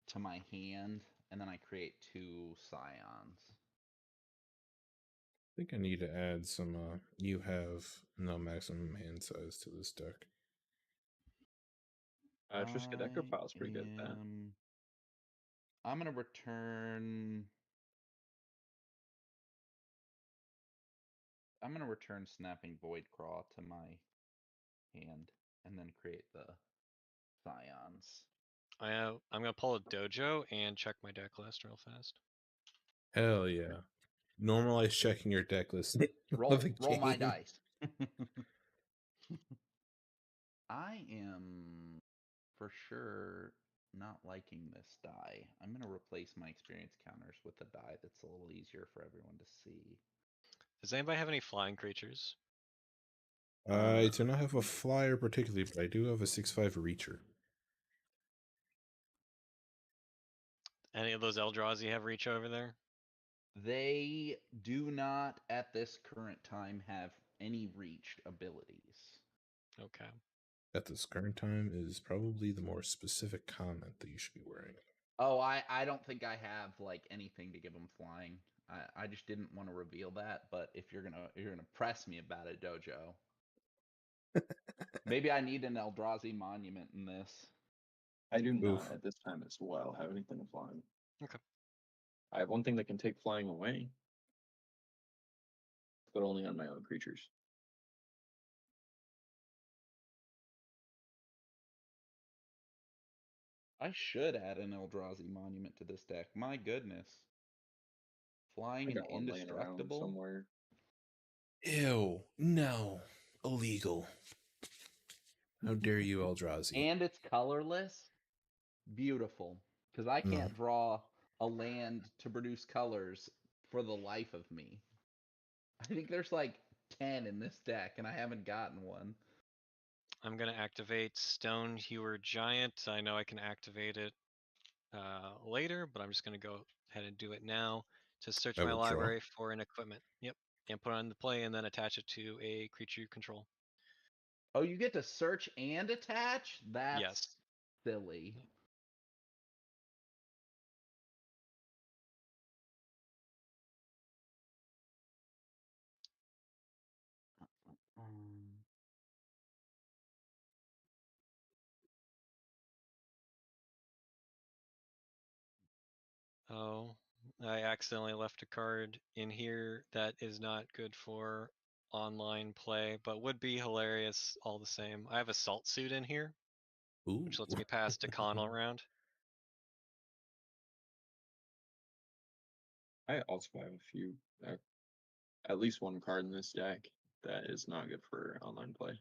to my hand, and then I create 2 Scions. I think I need to add some, you have no maximum hand size to this deck. Triskaideka Pile's pretty good at that. I'm gonna return. I'm gonna return Snapping Voidcraw to my hand, and then create the Scions. I'm gonna pull a dojo and check my deck list real fast. Hell yeah. Normalize checking your deck list. Roll my dice. I am for sure not liking this die. I'm going to replace my experience counters with a die that's a little easier for everyone to see. Does anybody have any flying creatures? I do not have a flyer particularly, but I do have a 6/5 Reacher. Any of those Eldrazi have reach over there? They do not at this current time have any reach abilities. Okay. At this current time is probably the more specific comment that you should be wearing. Oh, I don't think I have like anything to give them flying. I just didn't want to reveal that, but if you're gonna press me about it, Dojo. Maybe I need an Eldrazi monument in this. I do not Oof. at this time as well have anything flying. Okay. I have one thing that can take flying away, but only on my own creatures. I should add an Eldrazi monument to this deck. My goodness. Flying I and got one laying around indestructible? somewhere. Ew. No. Illegal. How dare you, Eldrazi? And it's colorless. Beautiful. Because I can't draw a land to produce colors for the life of me. I think there's like 10 in this deck, and I haven't gotten one. I'm going to activate Stone Hewer Giant. I know I can activate it later, but I'm just going to go ahead and do it now to search I my will draw. library for an equipment. Yep. And put it on the play and then attach it to a creature you control. Oh, you get to search and attach? That's Yes. silly. Um, Oh, I accidentally left a card in here that is not good for online play, but would be hilarious all the same. I have a salt suit in here, Ooh. which lets me pass Dakkon all around. I also have a few, at least one card in this deck that is not good for online play.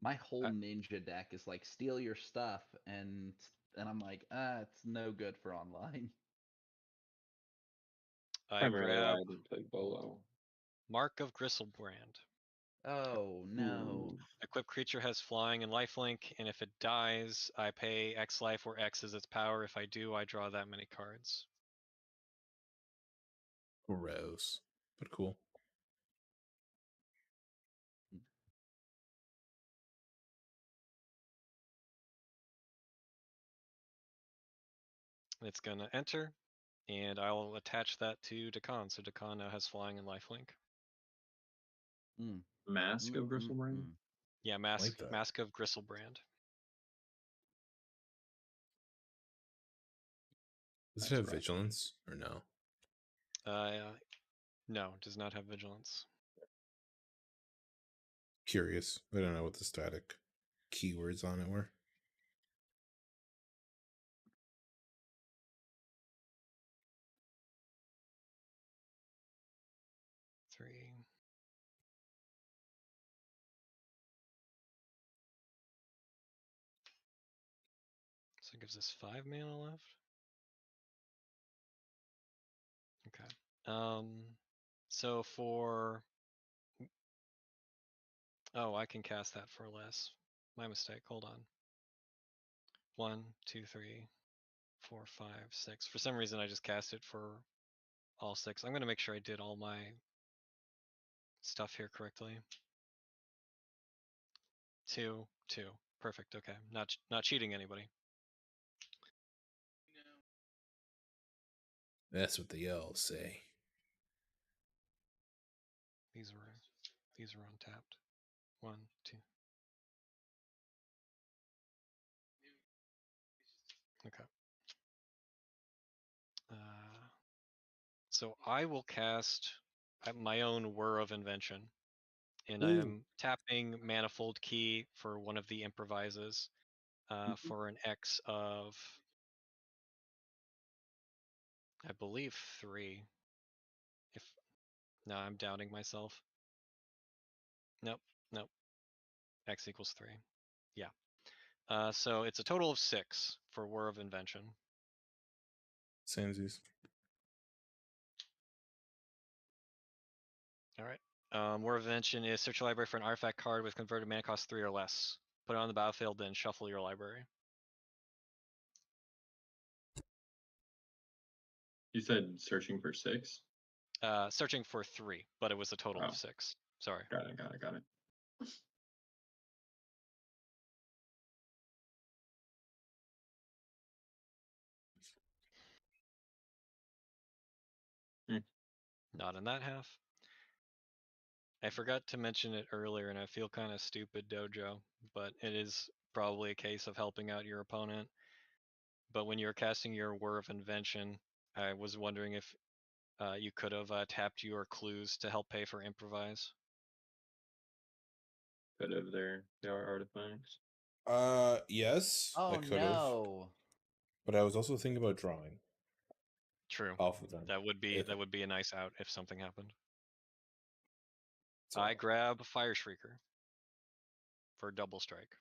my whole ninja deck is like steal your stuff, and I'm like, it's no good for online. I Primarily why grab I didn't play Bolo. Mark of Gristlebrand. Oh no. Ooh. Equipped creature has flying and lifelink, and if it dies, I pay X life where X is its power. If I do, I draw that many cards. Gross, but cool. It's gonna enter, and I'll attach that to Dakkon. So Dakkon now has flying and lifelink. Mask of Gristlebrand? Yeah, Like that. Mask of Gristlebrand. Does it That's have right. vigilance or no? No, does not have vigilance. Curious. I don't know what the static keywords on it were. Three. So it gives us 5 mana left. Okay. So for I can cast that for less. My mistake. Hold on. 1, 2, 3, 4, 5, 6. For some reason, I just cast it for all 6. I'm gonna make sure I did all my stuff here correctly. 2, 2. Perfect. Okay. Not cheating anybody. That's what they all say. These are untapped. 1, 2. Okay. So I will cast my own Whir of Invention, and I am tapping Manifold Key for one of the improvises for an X of, I believe, 3. No, I'm doubting myself. Nope. X equals 3. Yeah. So it's a total of 6 for Whir of Invention. Samesies. All right. Whir of Invention is search your library for an artifact card with converted mana cost 3 or less. Put it on the battlefield, then shuffle your library. You said searching for 6? Searching for 3, but it was a total of 6. Sorry. Got it. Not in that half. I forgot to mention it earlier, and I feel kind of stupid, Dojo, but it is probably a case of helping out your opponent. But when you're casting your Whir of Invention, I was wondering if you could have tapped your clues to help pay for improvise. Could have their artifacts. Yes, I Oh could have. no. But I was also thinking about drawing True. off of them. That would be If- a nice out if something happened. So, I grab Fire Shrieker. for double strike.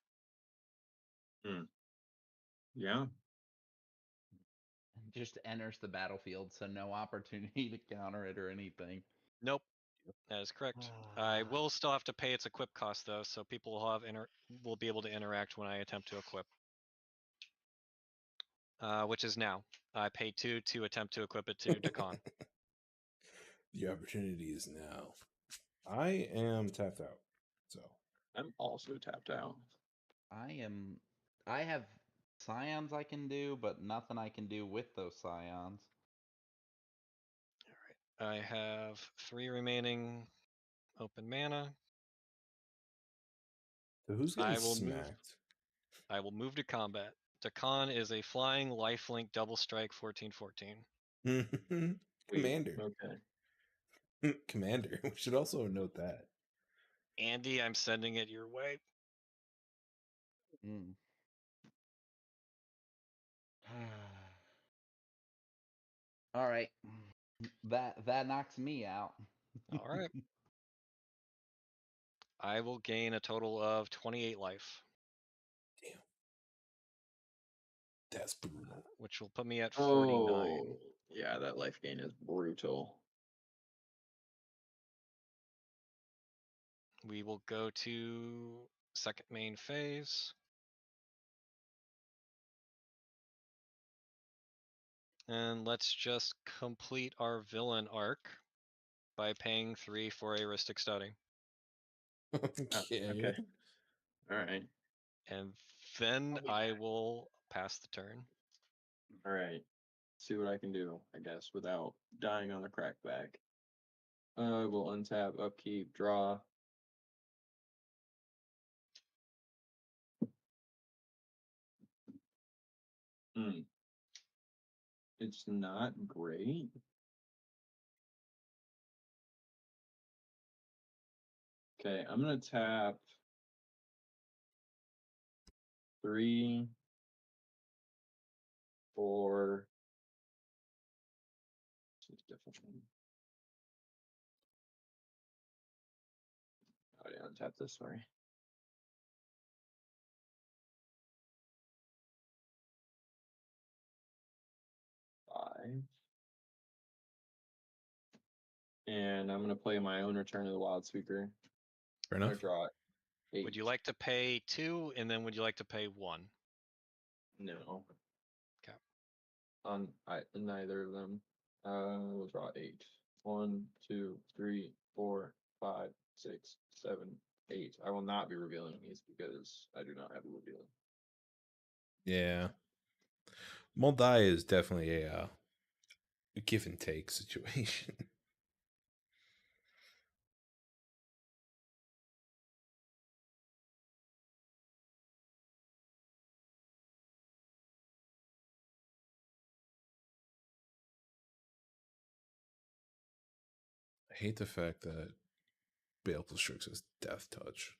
Yeah. Just enters the battlefield, so no opportunity to counter it or anything. Nope, that is correct. I will still have to pay its equip cost though, so people will have will be able to interact when I attempt to equip. Which is now. I pay 2 to attempt to equip it to Dakkon. The opportunity is now. I am tapped out. So I'm also tapped out. I have scions I can do, but nothing I can do with those scions. I have 3 remaining open mana. So who's getting I will smacked? I will move to combat. Dakkon is a flying lifelink double strike 14/14. Commander. Okay. Commander. We should also note that. Andy, I'm sending it your way. Mm. All right, that knocks me out. All right. I will gain a total of 28 life. Damn. That's brutal. Which will put me at 49. Oh, yeah, that life gain is brutal. We will go to second main phase. And let's just complete our villain arc by paying 3 for a Ristic Study. Okay. Okay. All right. And then I will pass the turn. All right. See what I can do, I guess, without dying on the crackback. We'll untap, upkeep, draw. It's not great. Okay, I'm gonna tap 3, 4. This is different. Oh, yeah, untap this, sorry. 5. And I'm gonna play my own Return of the Wild Speaker. Fair I enough. draw 8. Would you like to pay 2 and then would you like to pay 1? No. Okay. On neither of them. We'll draw 8. 1, 2, 3, 4, 5, 6, 7, 8. I will not be revealing these because I do not have a reveal. Yeah. Moldai is definitely a give and take situation. I hate the fact that Baleful Strix has Death Touch.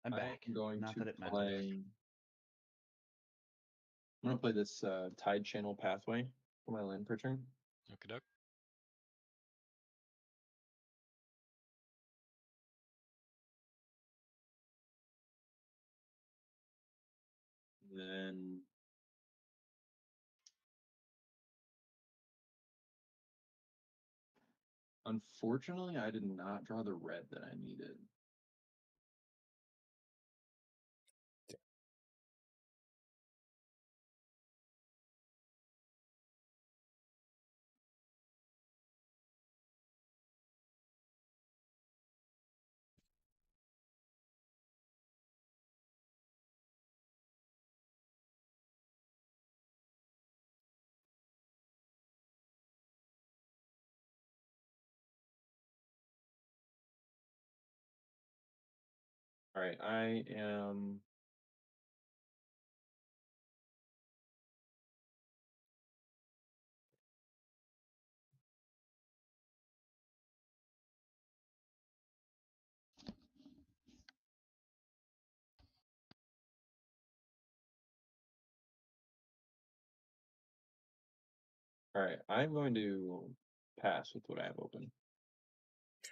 I'm back. I'm going Not to that it matters. play. I'm gonna play this Tide Channel Pathway for my land per turn. Okay, doke. Then unfortunately, I did not draw the red that I needed. All right, I am. All right, I'm going to pass with what I have open.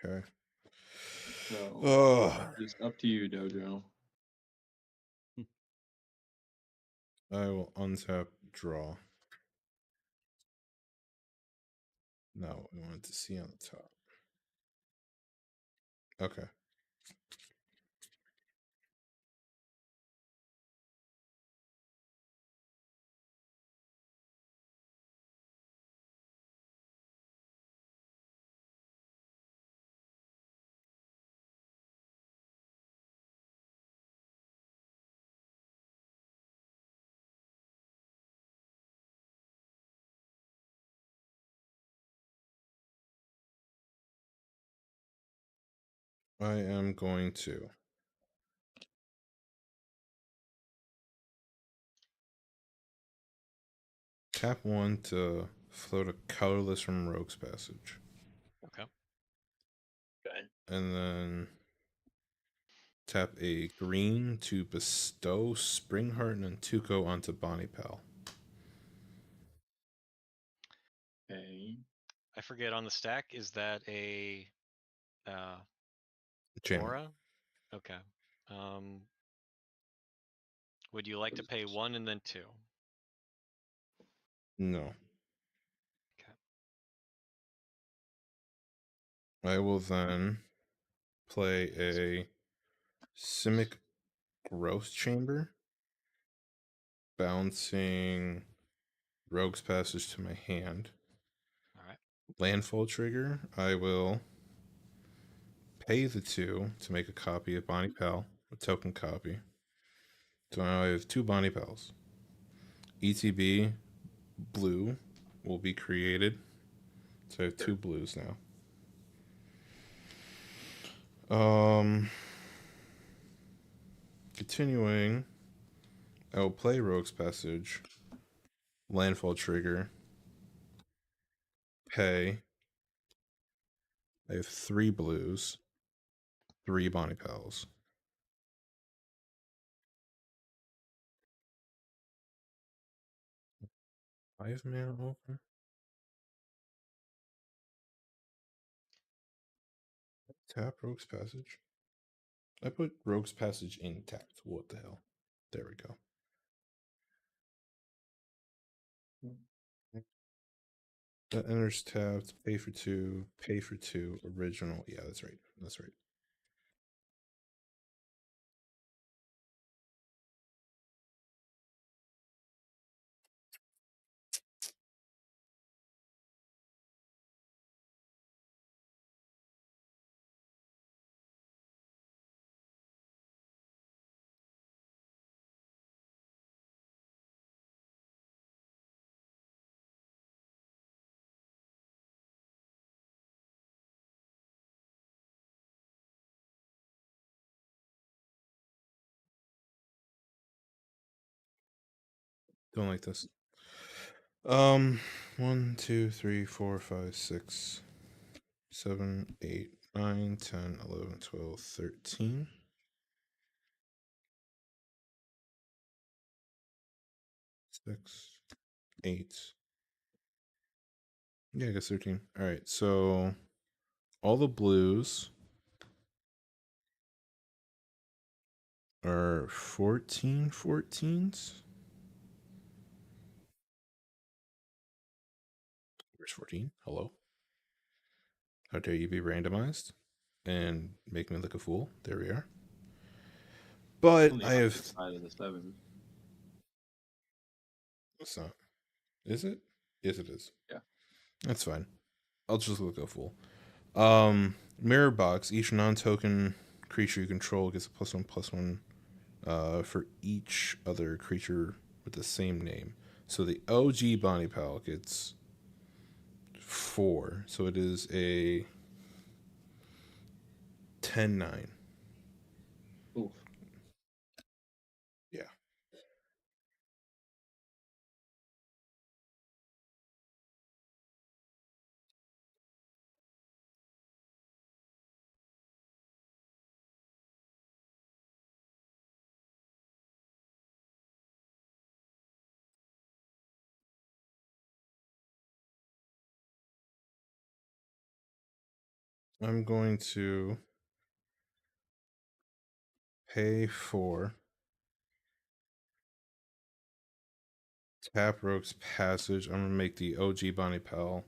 Okay. So Oh, it's up to you, Dojo. I will untap draw. No, we wanted to see on the top. Okay. I am going to tap 1 to float a colorless from Rogue's Passage. Okay. Okay. And then tap a green to bestow Springheart and Tuco onto Bonny Pal. Okay. I forget on the stack. Is that a Jamming. aura? Okay. Would you like to pay 1 and then 2? No. Okay. I will then play a Simic Growth Chamber, bouncing Rogue's Passage to my hand. All right. Landfall trigger, I will pay the 2 to make a copy of Bonny Pal, a token copy. So now I have 2 Bonny Pals. ETB blue will be created. So I have 2 blues now. Continuing, I will play Rogue's Passage, Landfall trigger, pay. I have 3 blues, 3 Bonny Pals. I have mana open. Tap Rogue's Passage. I put Rogue's Passage in tapped. What the hell? There we go. That enters tapped. Pay for 2. Pay for 2. Original. Yeah, that's right. That's right. Don't like this. 1, 2, 3, 4, 5, 6, 7, 8, 9, 10, 11, 12, 13. 6, 8. Yeah, I guess 13. All right, so all the blues are 14 14s. Where's 14? Hello? How dare you be randomized and make me look a fool? There we are. But On the I have. opposite side of the 7. It's not. Is it? Yes, it is. Yeah. That's fine. I'll just look a fool. Mirror box. Each non-token creature you control gets a +1/+1 for each other creature with the same name. So the OG Bonny Pal gets 4. So it is a 10/9. Oof. Yeah. I'm going to pay for Tap Rogue's Passage. I'm gonna make the OG Bonnie Pal.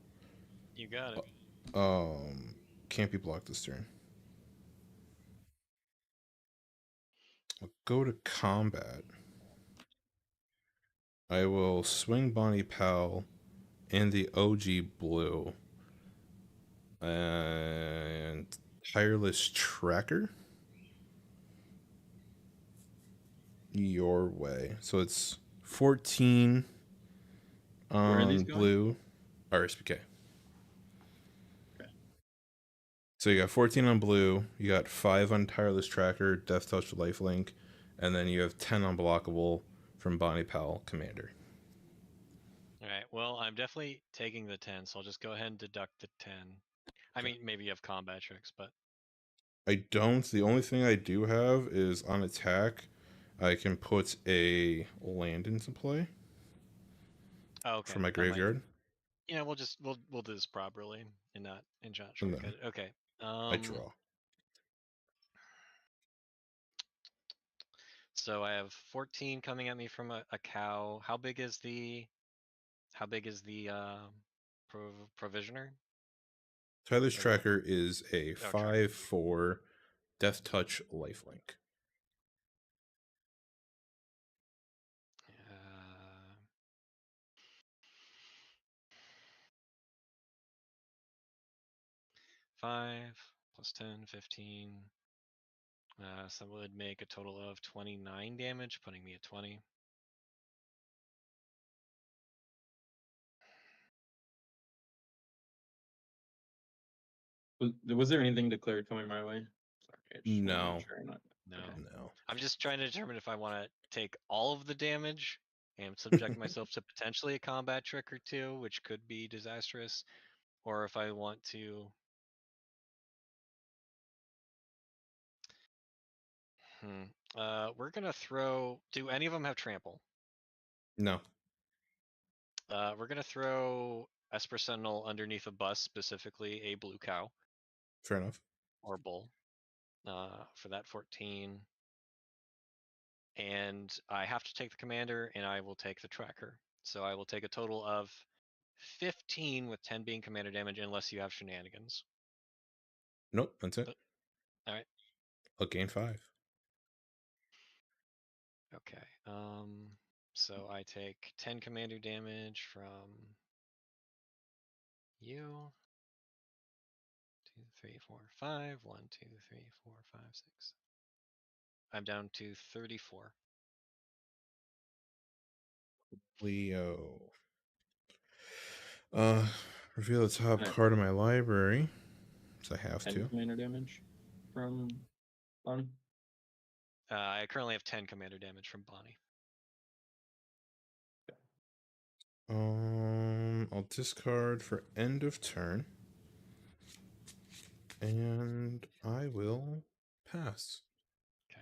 You got it. Can't be blocked this turn. I'll go to combat. I will swing Bonnie Pal and the OG Blue and Tireless Tracker your way. So it's 14 Where are these on going? blue. RSPK. Okay. So you got 14 on blue, you got 5 on Tireless Tracker, Death Touch, Lifelink, and then you have 10 unblockable from Bonnie Pal Commander. All right. Well, I'm definitely taking the 10, so I'll just go ahead and deduct the 10. I mean, maybe you have combat tricks, but I don't. The only thing I do have is on attack, I can put a land into play oh, okay. for my That might. graveyard. We'll do this properly and not And shortcut then it. Okay. I draw. So I have 14 coming at me from a cow. How big is the provisioner? Tyler's Or the Tracker is a tracker. 5/4 Death Touch Lifelink. Uh, five plus 10, 15. So that would make a total of 29 damage, putting me at 20. Was there anything declared coming my way? Sorry, I just want to No. make sure I'm not. No. Okay. No. I'm just trying to determine if I want to take all of the damage and subject myself to potentially a combat trick or two, which could be disastrous, or if I want to. We're gonna throw. Do any of them have trample? No. We're gonna throw Esper Sentinel underneath a bus, specifically a blue cow Fair enough. or bull, for that 14. And I have to take the commander, and I will take the tracker. So I will take a total of 15, with 10 being commander damage, unless you have shenanigans. Nope, that's it. All right. I'll gain 5. Okay. So I take 10 commander damage from you. 2, 3, 4, 5. 1, 2, 3, 4, 5, 6. I'm down to 34. Leo. Reveal the top Alright. card of my library. So I have 10 to. commander damage from Bonnie. I currently have 10 commander damage from Bonnie. I'll discard for end of turn. And I will pass. Okay.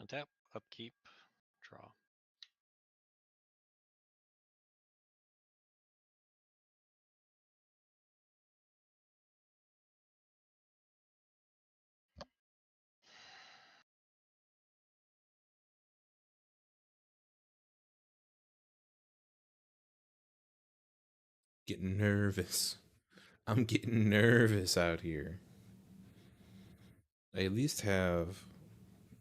Untap, upkeep, draw. Getting nervous. I'm getting nervous out here. I at least have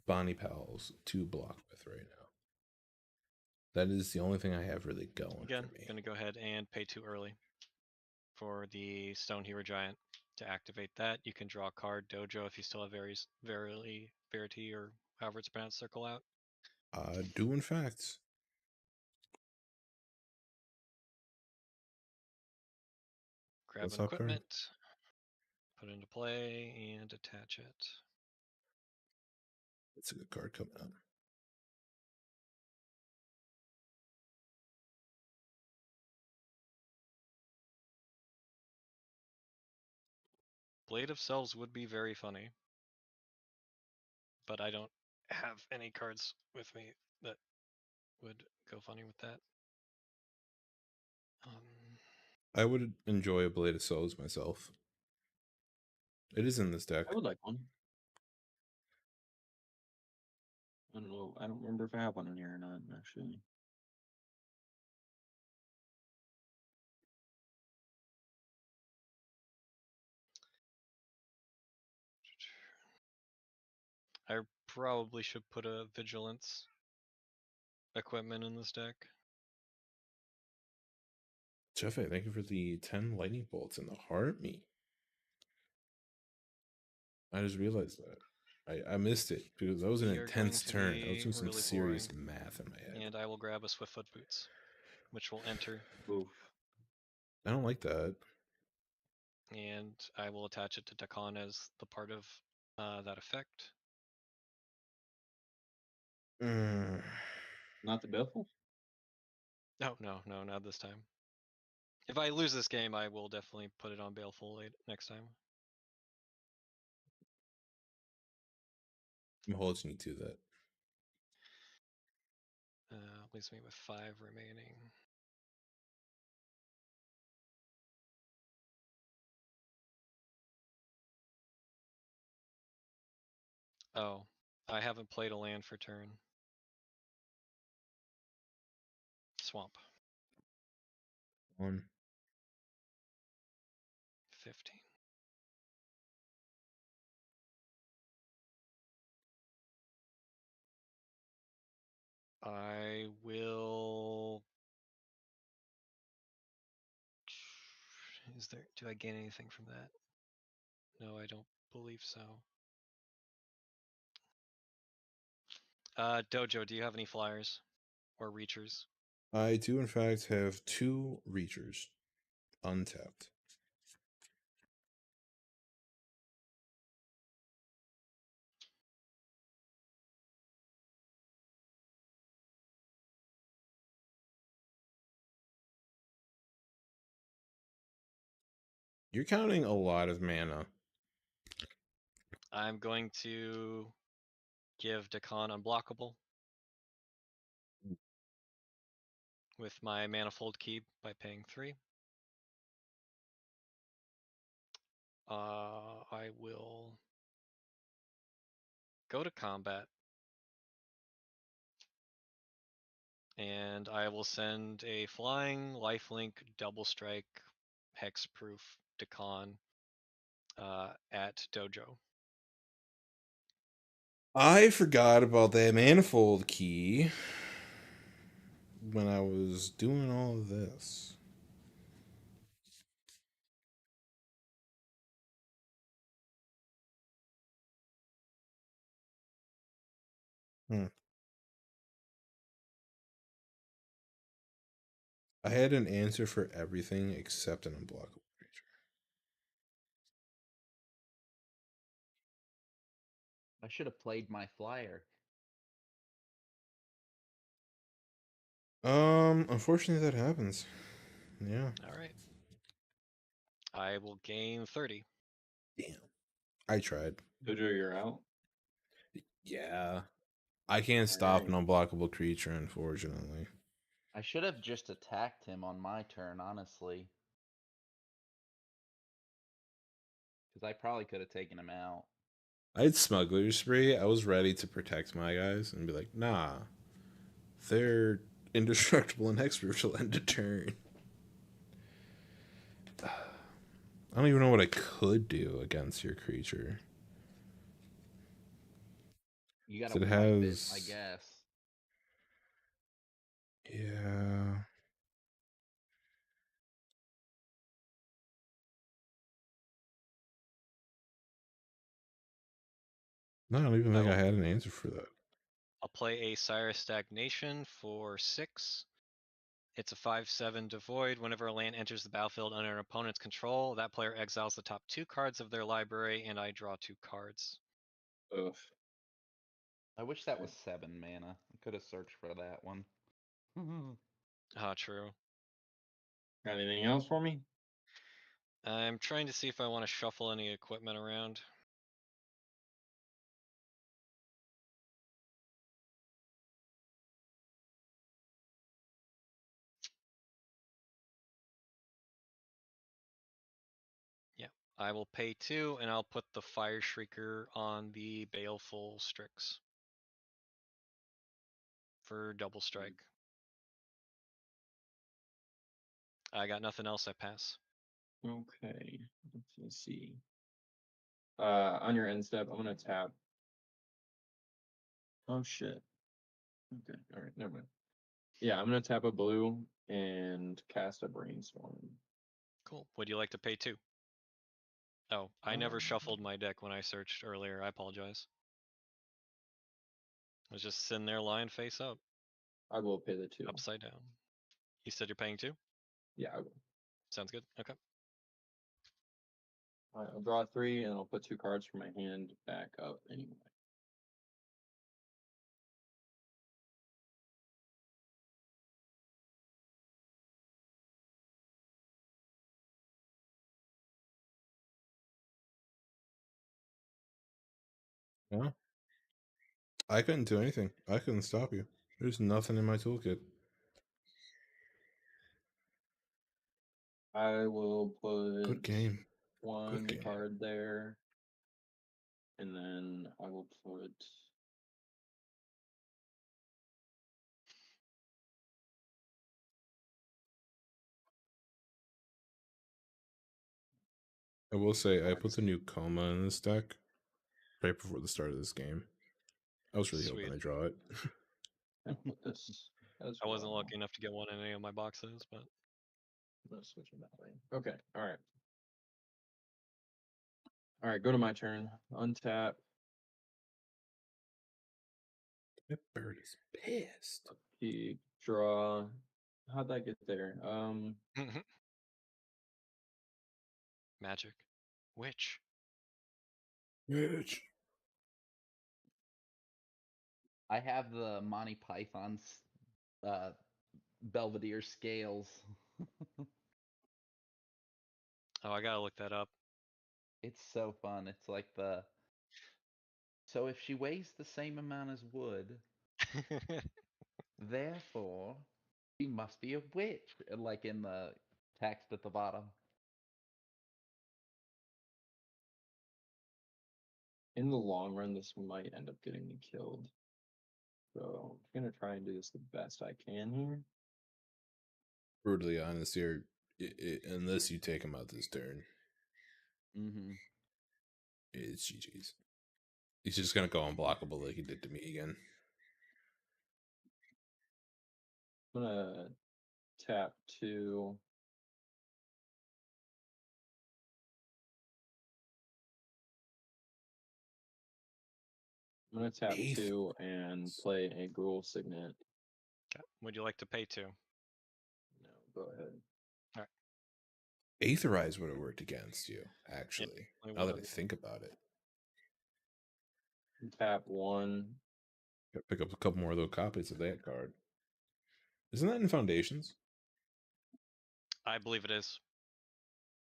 Bonnie Pals to block with right now. That is the only thing I have really going Again, for me. gonna go ahead and pay too early for the Stone Hero Giant. To activate that, you can draw a card, Dojo, if you still have Verity, or however it's pronounced, circle out. Do in fact. Grab What's an up, card? equipment, put it into play, and attach it. It's a good card coming up. Blade of Selves would be very funny. but I don't have any cards with me that would go funny with that. I would enjoy a Blade of Souls myself. It is in this deck. I would like one. I don't know. I don't remember if I have one in here or not, actually. I probably should put a Vigilance equipment in this deck. Jeffy, thank you for the 10 lightning bolts in the heart me. I just realized that. I missed it because that was an You're going intense to turn. I was be doing some really serious boring. math in my head. And I will grab a Swiftfoot Boots, which will enter. Oof. I don't like that. And I will attach it to Dakkon as the part of that effect. Not the Bethel? No, not this time. If I lose this game, I will definitely put it on Baleful next time. I'm holding you to that. Leaves me with 5 remaining. Oh, I haven't played a land for turn. Swamp. 1. 15. I will. Do I gain anything from that? No, I don't believe so. Dojo, do you have any flyers or reachers? I do, in fact, have 2 Reachers untapped. You're counting a lot of mana. I'm going to give Dakkon unblockable with my Manifold Key by paying 3. I will go to combat. And I will send a flying lifelink double strike hexproof Dakkon at Dojo. I forgot about that manifold key when I was doing all of this. I had an answer for everything except an unblockable creature. I should have played my flyer. Unfortunately that happens. Yeah. All right. I will gain 30. Damn. I tried. Dojo, you're out. Yeah. I can't stop an unblockable creature, unfortunately. I should have just attacked him on my turn, honestly. Because I probably could have taken him out. I had Smuggler's Spree. I was ready to protect my guys and be like, nah, they're indestructible and hexproof till end of turn. I don't even know what I could do against your creature. You gotta So it wipe it, has... I guess. Yeah. No, I don't even think I had an answer for that. I'll play a Sire Stagnation for 6. It's a 5/7 devoid. Whenever a land enters the battlefield under an opponent's control, that player exiles the top 2 cards of their library, and I draw 2 cards. Ugh. I wish that was 7 mana. I could have searched for that one. True. Got anything else for me? I'm trying to see if I want to shuffle any equipment around. I will pay 2, and I'll put the Fire Shrieker on the Baleful Strix for double strike. I got nothing else. I pass. Okay, let's see. On your end step, I'm gonna tap. Oh shit. Okay, all right, never mind. Yeah, I'm gonna tap a blue and cast a brainstorm. Cool. Would you like to pay 2? Oh, I never shuffled my deck when I searched earlier. I apologize. I was just sitting there lying face up, I will pay the 2. upside down. You said you're paying 2? Yeah, I will. Sounds good. Okay. All right, I'll draw 3 and I'll put 2 cards from my hand back up anyway. No, I couldn't do anything. I couldn't stop you. There's nothing in my toolkit. I will put Good game. one game. card there, and then I will put I will say I put the new coma in this deck right before the start of this game. I was really Sweet. hoping to draw it. I'll put this as I wasn't well. lucky enough to get one in any of my boxes, but I'm gonna switch it that way. Okay, all right. All right, go to my turn. Untap. That bird is pissed. Keep, draw. How'd that get there? magic. Witch. Bitch. I have the Monty Python's Belvedere scales. Oh, I gotta look that up. It's so fun. It's like so if she weighs the same amount as wood, therefore she must be a witch. Like in the text at the bottom. In the long run, this might end up getting me killed. So I'm gonna try and do this the best I can here. Brutally honest here, unless you take him out this turn, it's GG's. He's just gonna go unblockable like he did to me again. I'm gonna tap 2. I'm gonna tap 2 and play a Gruul Signet. Okay. Would you like to pay 2? No, go ahead. All right. Aetherize would have worked against you, actually. Yeah, now that I think about it. Tap 1. Gotta pick up a couple more of those copies of that card. Isn't that in Foundations? I believe it is.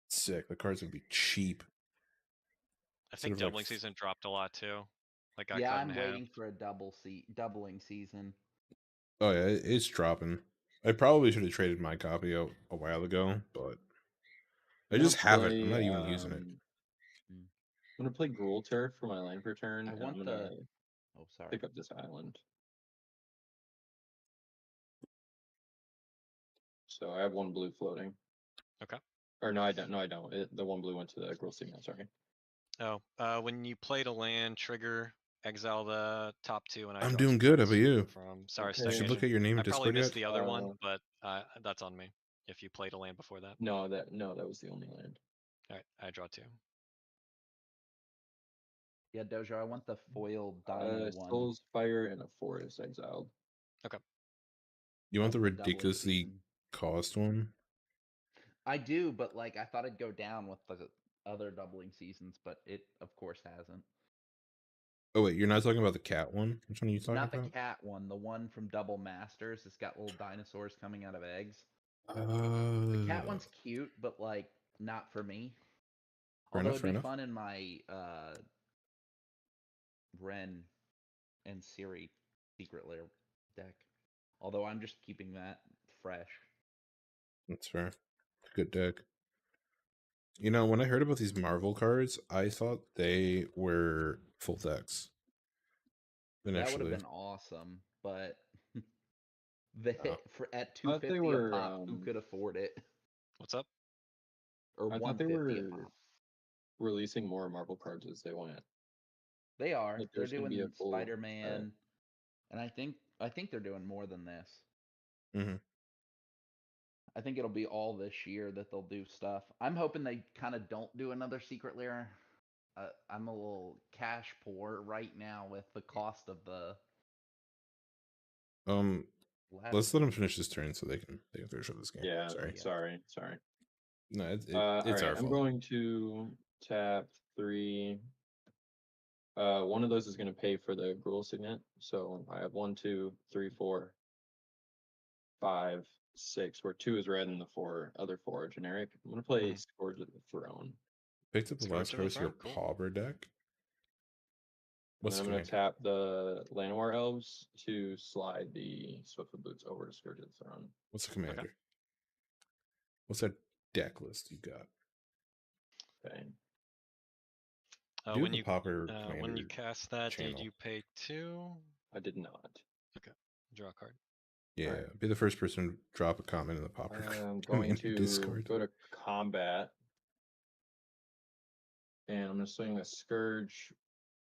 Sick. The card's gonna be cheap. I think Instead of, doubling season dropped a lot too. Like got Yeah, cut I'm in waiting half. for a doubling season. Oh yeah, it's dropping. I probably should have traded my copy a while ago, but I just have it. I'm not even using it. I'm gonna play Gruul Turf for my land per turn, I and want I'm gonna Oh, sorry. pick up this island. So I have 1 blue floating. Okay. Or no, I don't. No, I don't. The 1 blue went to the Gruul Signet. Sorry. Oh, when you played a land, trigger, exile the top 2, and I I'm draw doing 2 good. How cards about you? from Okay. I should look Starry at your name I in probably Discord missed yet. the other one, but that's on me. If you played a land before that. No, that was the only land. All right, I draw 2. Yeah, Dojo, I want the foil Dino one. Soul's Fire and a Forest exiled. Okay. You want the Of the doubling ridiculously season. cost one? I do, but like I thought it'd go down with the other doubling seasons, but it of course hasn't. Oh wait, you're not talking about the cat one? Which one are you talking Not about? the cat one, the one from Double Masters. It's got little dinosaurs coming out of eggs. The cat one's cute, but like not for me. Although it'd be fun in my Ren and Siri Secret Lair deck. Although I'm just keeping that fresh. That's fair. Good deck. You know, when I heard about these Marvel cards, I thought they were full decks. That would have Initially. been awesome, but the Oh. at I thought they 250 a were. pop, who could afford it? What's up? Or I thought they 150 a were pop. releasing more Marvel cards as they went. They are. Like, They're there's gonna be a doing full set. Spider-Man, and I think they're doing more than this. Mm-hmm. I think it'll be all this year that they'll do stuff. I'm hoping they kind of don't do another secret lair. I'm a little cash poor right now with the cost of the last. Let's let them finish this turn so they can finish up this game. Yeah. Sorry. Sorry. No, All it's right, our I'm fault. going to tap 3. One of those is going to pay for the Gruul Signet. So I have 1, 2, 3, 4, 5, 6. Where 2 is red and the other 4 are generic. I'm going to play Scourge of the Throne. Picked up the last Scourge of the card of your Throne, cool. Pauper deck. And What's then the I'm going to commander? tap the Llanowar Elves to slide the Swiftfoot Boots over to Scourge of the Throne. What's the commander? What's that deck list you got? Okay. Do When the you Pauper when you commander cast that, channel. did you pay 2? I did not. Okay, draw a card. Yeah, Alright. be the first person to drop a comment in the Pauper I'm going commander to Discord. go to combat. And I'm going to swing a Scourge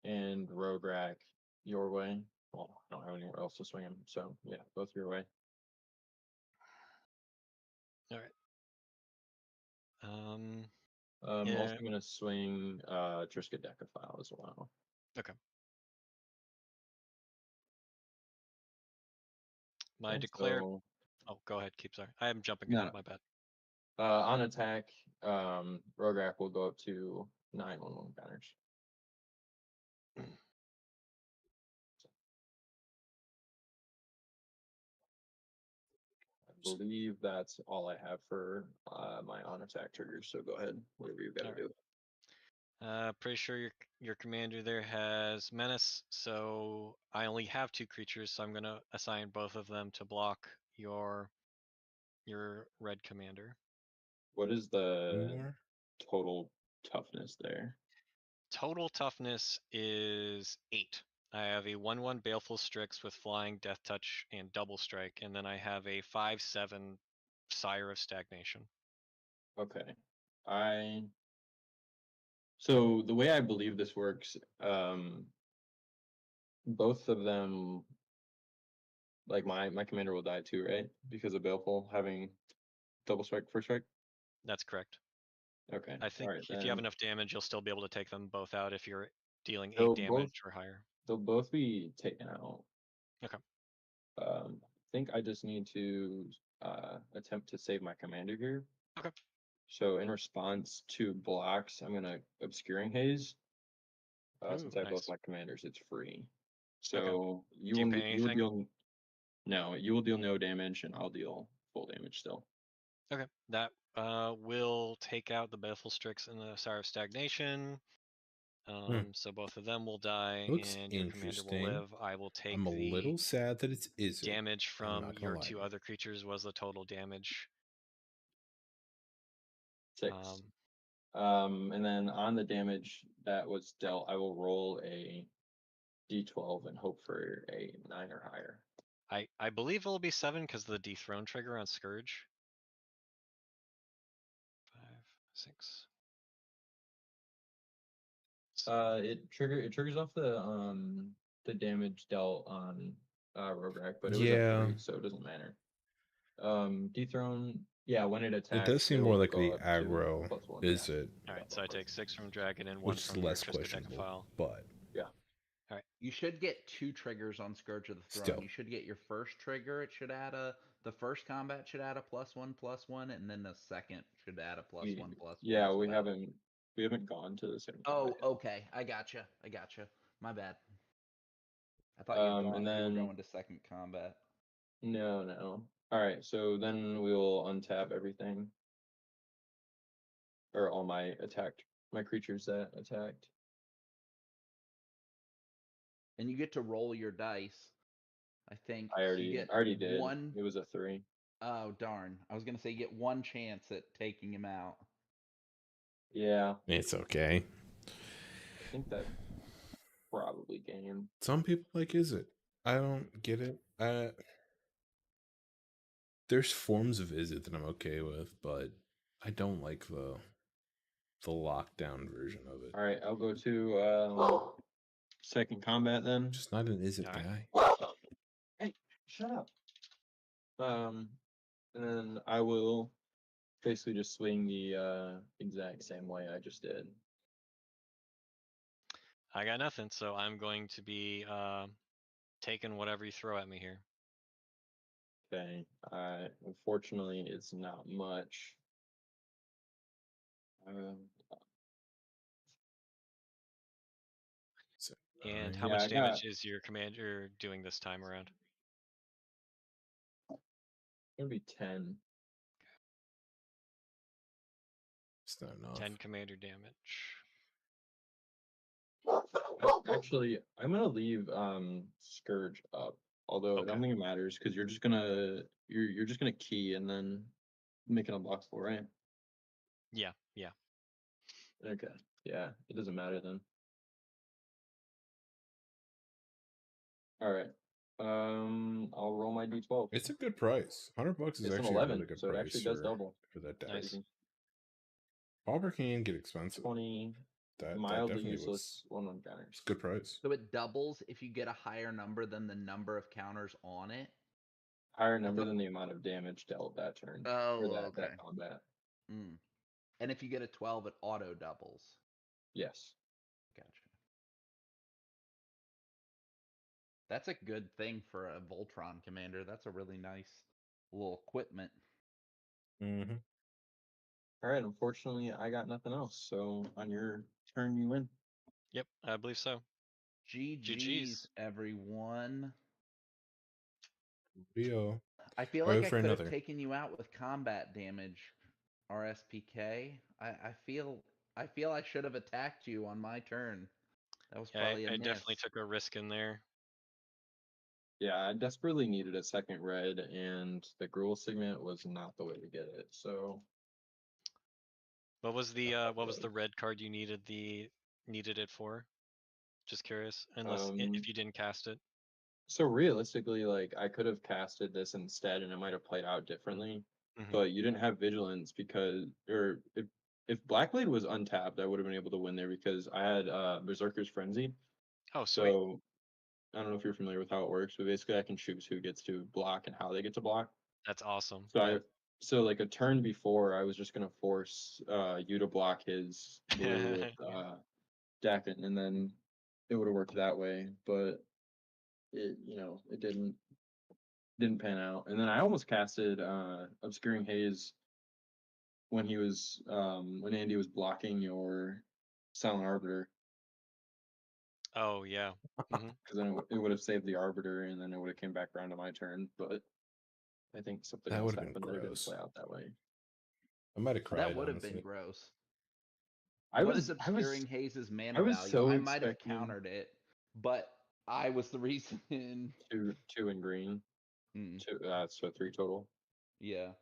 and Rogue Rack your way. Well, I don't have anywhere else to swing them, so yeah, both your way. All right. I'm Yeah. also going to swing Triska Decafile as well. Okay. My declared. So, Oh, go ahead. Keep sorry. I am jumping No, in. no. My bad. on attack, Rogue Rack will go up to 9/1/1 counters. I believe that's all I have for my on attack triggers. So go ahead, whatever you've got to do. Pretty sure your commander there has menace, so I only have 2 creatures, so I'm gonna assign both of them to block your red commander. What is the More? total toughness there? Total toughness is 8. I have a 1/1 Baleful Strix with flying, death touch, and double strike, and then I have a 5/7 Sire of Stagnation. Okay. So the way I believe this works, both of them, like my commander will die too, right? Because of Baleful having double strike, first strike. That's correct. Okay. I think All right, if you have enough damage, you'll still be able to take them both out if you're dealing 8 They'll damage or higher. They'll both be taken out. Okay. I think I just need to attempt to save my commander here. Okay. So in response to blocks, I'm gonna Obscuring Haze. Since I have both Nice. my commanders, it's free. Okay. So Do you pay anything? you will deal no damage, and I'll deal full damage still. Okay. That will take out the Baleful Strix and the Sire of Stagnation. So both of them will die, Looks and your commander will interesting. live. I will take I'm a the little sad that it isn't. damage I'm from not gonna your lie. 2 other creatures was the total damage. 6. And then on the damage that was dealt, I will roll a d12 and hope for a 9 or higher. I believe it'll be 7 because of the dethrone trigger on Scourge. 5, 6. It triggers off the damage dealt on Rogue Rack, but it was Yeah. a 3, so it doesn't matter. Dethrone, yeah, when it attacks, It does seem it more will like go the up to aggro +1, visit, Alright, so I take 6 from Dragon and 1 which is from your less Triska questionable. Decafile. But You should get 2 triggers on Scourge of the Throne. Still. You should get your first trigger. It should add the first combat should add a +1/+1, and then the second should add a +1/+1. Yeah, so we that'll- haven't gone to the second Oh, combat yet. okay. I gotcha. My bad. I thought you And were then going to second combat. no. All right, so then we'll untap everything, or all my creatures that attacked. And you get to roll your dice. I think I you already get did. one. It was a 3. Oh darn! I was gonna say you get one chance at taking him out. Yeah, It's okay. I think that probably game. Some people like is it. I don't get it. There's forms of is it that I'm okay with, but I don't like the lockdown version of it. All right, I'll go to second combat then. Just not an is it Alright. guy. Hey, shut up. And then I will basically just swing the exact same way I just did. I got nothing, so I'm going to be taking whatever you throw at me here. Okay. Unfortunately, it's not much. So, And nine. how Yeah, much I damage got- is your commander doing this time around? Gonna be 10. It's not enough. 10 commander damage. Actually, I'm gonna leave Scourge up. Although I Okay. don't think it matters because you're just gonna key and then make it unblockable, right? Yeah, yeah. Okay. Yeah, it doesn't matter then. All right. I'll roll my d12. It's a good price. $100 is It's an actually 11, a really good so it price actually does double. for that deck. Nice. Pauper can get expensive. 20, That mildly definitely useless, was 1 counters. it's a good price. So it doubles if you get a higher number than the number of counters on it. Higher number than the amount of damage dealt that turn. Oh, or that, okay. that combat. Mm. And if you get a 12, it auto doubles. Yes. Gotcha. That's a good thing for a Voltron commander. That's a really nice little equipment. Mm-hmm. All right. Unfortunately, I got nothing else. So on your turn, you win. Yep, I believe so. GG's, everyone. Rio. I feel Go like I for could have another. taken you out with combat damage, RSPK. I feel I should have attacked you on my turn. That was Yeah, probably a I miss. definitely took a risk in there. Yeah, I desperately needed a second red, and the Gruul segment was not the way to get it. So What was the red card you needed it for? Just curious. Unless if you didn't cast it. So realistically, like I could have casted this instead, and it might have played out differently. Mhm. But you didn't have vigilance because, or if Blackblade was untapped, I would have been able to win there because I had Berserker's Frenzy. Oh, sweet. So I don't know if you're familiar with how it works, but basically I can choose who gets to block and how they get to block. That's awesome. So Yeah. so like a turn before, I was just gonna force you to block his blue with Dakkon, and then it would have worked that way. But it didn't pan out. And then I almost casted Obscuring Haze when when Andy was blocking your Silent Arbiter, Oh yeah. Hmm. because then it would have saved the Arbiter, and then it would have came back around to my turn. But I think something That else would have been happened that it didn't gross. play out that way. I might have cried. That would have honestly. been gross. I What was is Obscuring Haze's mana I was value? so I might have expecting countered it, but I was the reason. two in green. Mm, Two, so 3 total. yeah,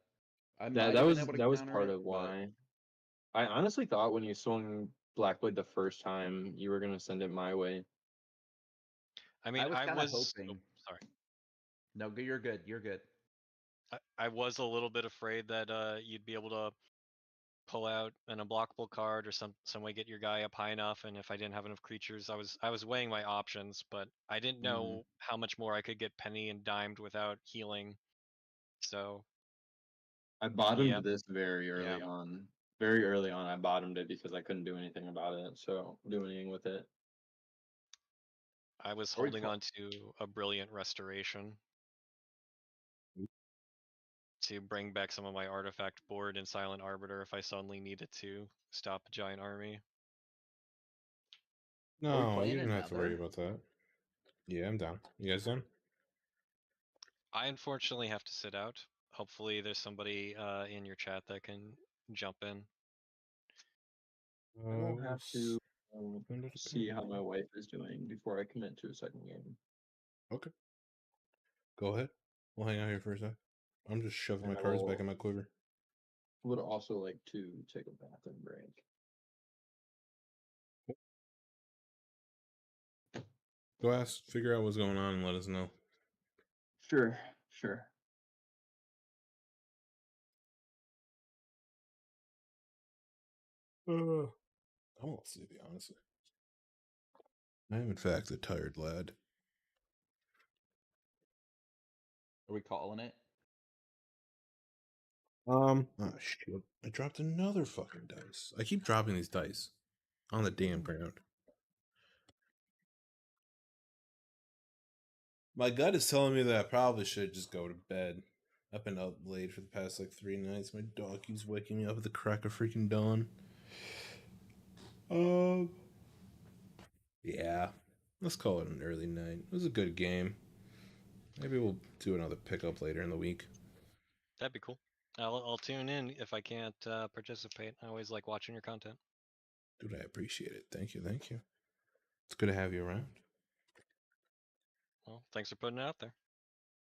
I That might that have been was able to that was counter part it, of but why. I honestly thought when you swung Blackblade the first time, you were gonna send it my way. I mean, was I kinda was. hoping. Sorry. No, you're good. You're good. I was a little bit afraid that you'd be able to pull out an unblockable card or some way get your guy up high enough, and if I didn't have enough creatures, I was weighing my options, but I didn't know how much more I could get penny and dimed without healing. So I bottomed Yep. this very early Yeah. on. Very early on, I bottomed it because I couldn't do anything about it. So do anything with it. I was Very holding pro- on to a brilliant restoration to bring back some of my artifact board and Silent Arbiter if I suddenly needed to stop a giant army. No, playing you didn't have to worry another? about that. Yeah, I'm down. You guys done? I unfortunately have to sit out. Hopefully there's somebody in your chat that can jump in. I will have to see how my wife is doing before I commit to a second game. Okay. Go ahead. We'll hang out here for a sec. I'm just shoving And my I cards back in my quiver. would also like to take a bathroom break. Go ask, figure out what's going on, and let us know. Sure, sure. I won't sleepy, honestly. I am, in fact, a tired lad. Are we calling it? Oh, shit. I dropped another fucking dice. I keep dropping these dice on the damn ground. My gut is telling me that I probably should just go to bed. I've been up late for the past like 3 nights. My dog keeps waking me up at the crack of freaking dawn. Yeah. Let's call it an early night. It was a good game. Maybe we'll do another pickup later in the week. That'd be cool. I'll tune in if I can't participate. I always like watching your content. Dude, I appreciate it. Thank you, thank you. It's good to have you around. Well, thanks for putting it out there.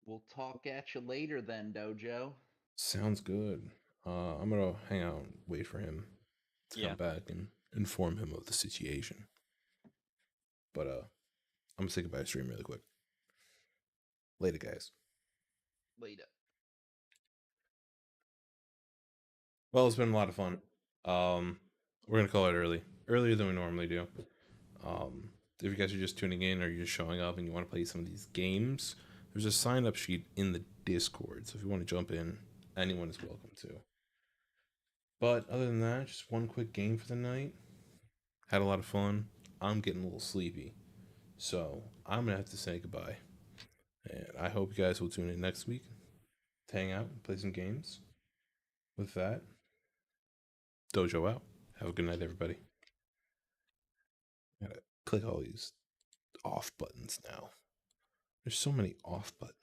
We'll talk at you later then, Dojo. Sounds good. I'm gonna hang out and wait for him to come back and inform him of the situation. But I'm gonna say goodbye to stream really quick. Later, guys. Later. Well, it's been a lot of fun. We're gonna call it earlier than we normally do. If you guys are just tuning in or you're just showing up and you want to play some of these games, there's a sign-up sheet in the Discord. So if you want to jump in, anyone is welcome to. But other than that, just one quick game for the night. Had a lot of fun. I'm getting a little sleepy, so I'm gonna have to say goodbye. And I hope you guys will tune in next week to hang out and play some games. With that, Dojo out. Have a good night, everybody. I gotta click all these off buttons now. There's so many off buttons.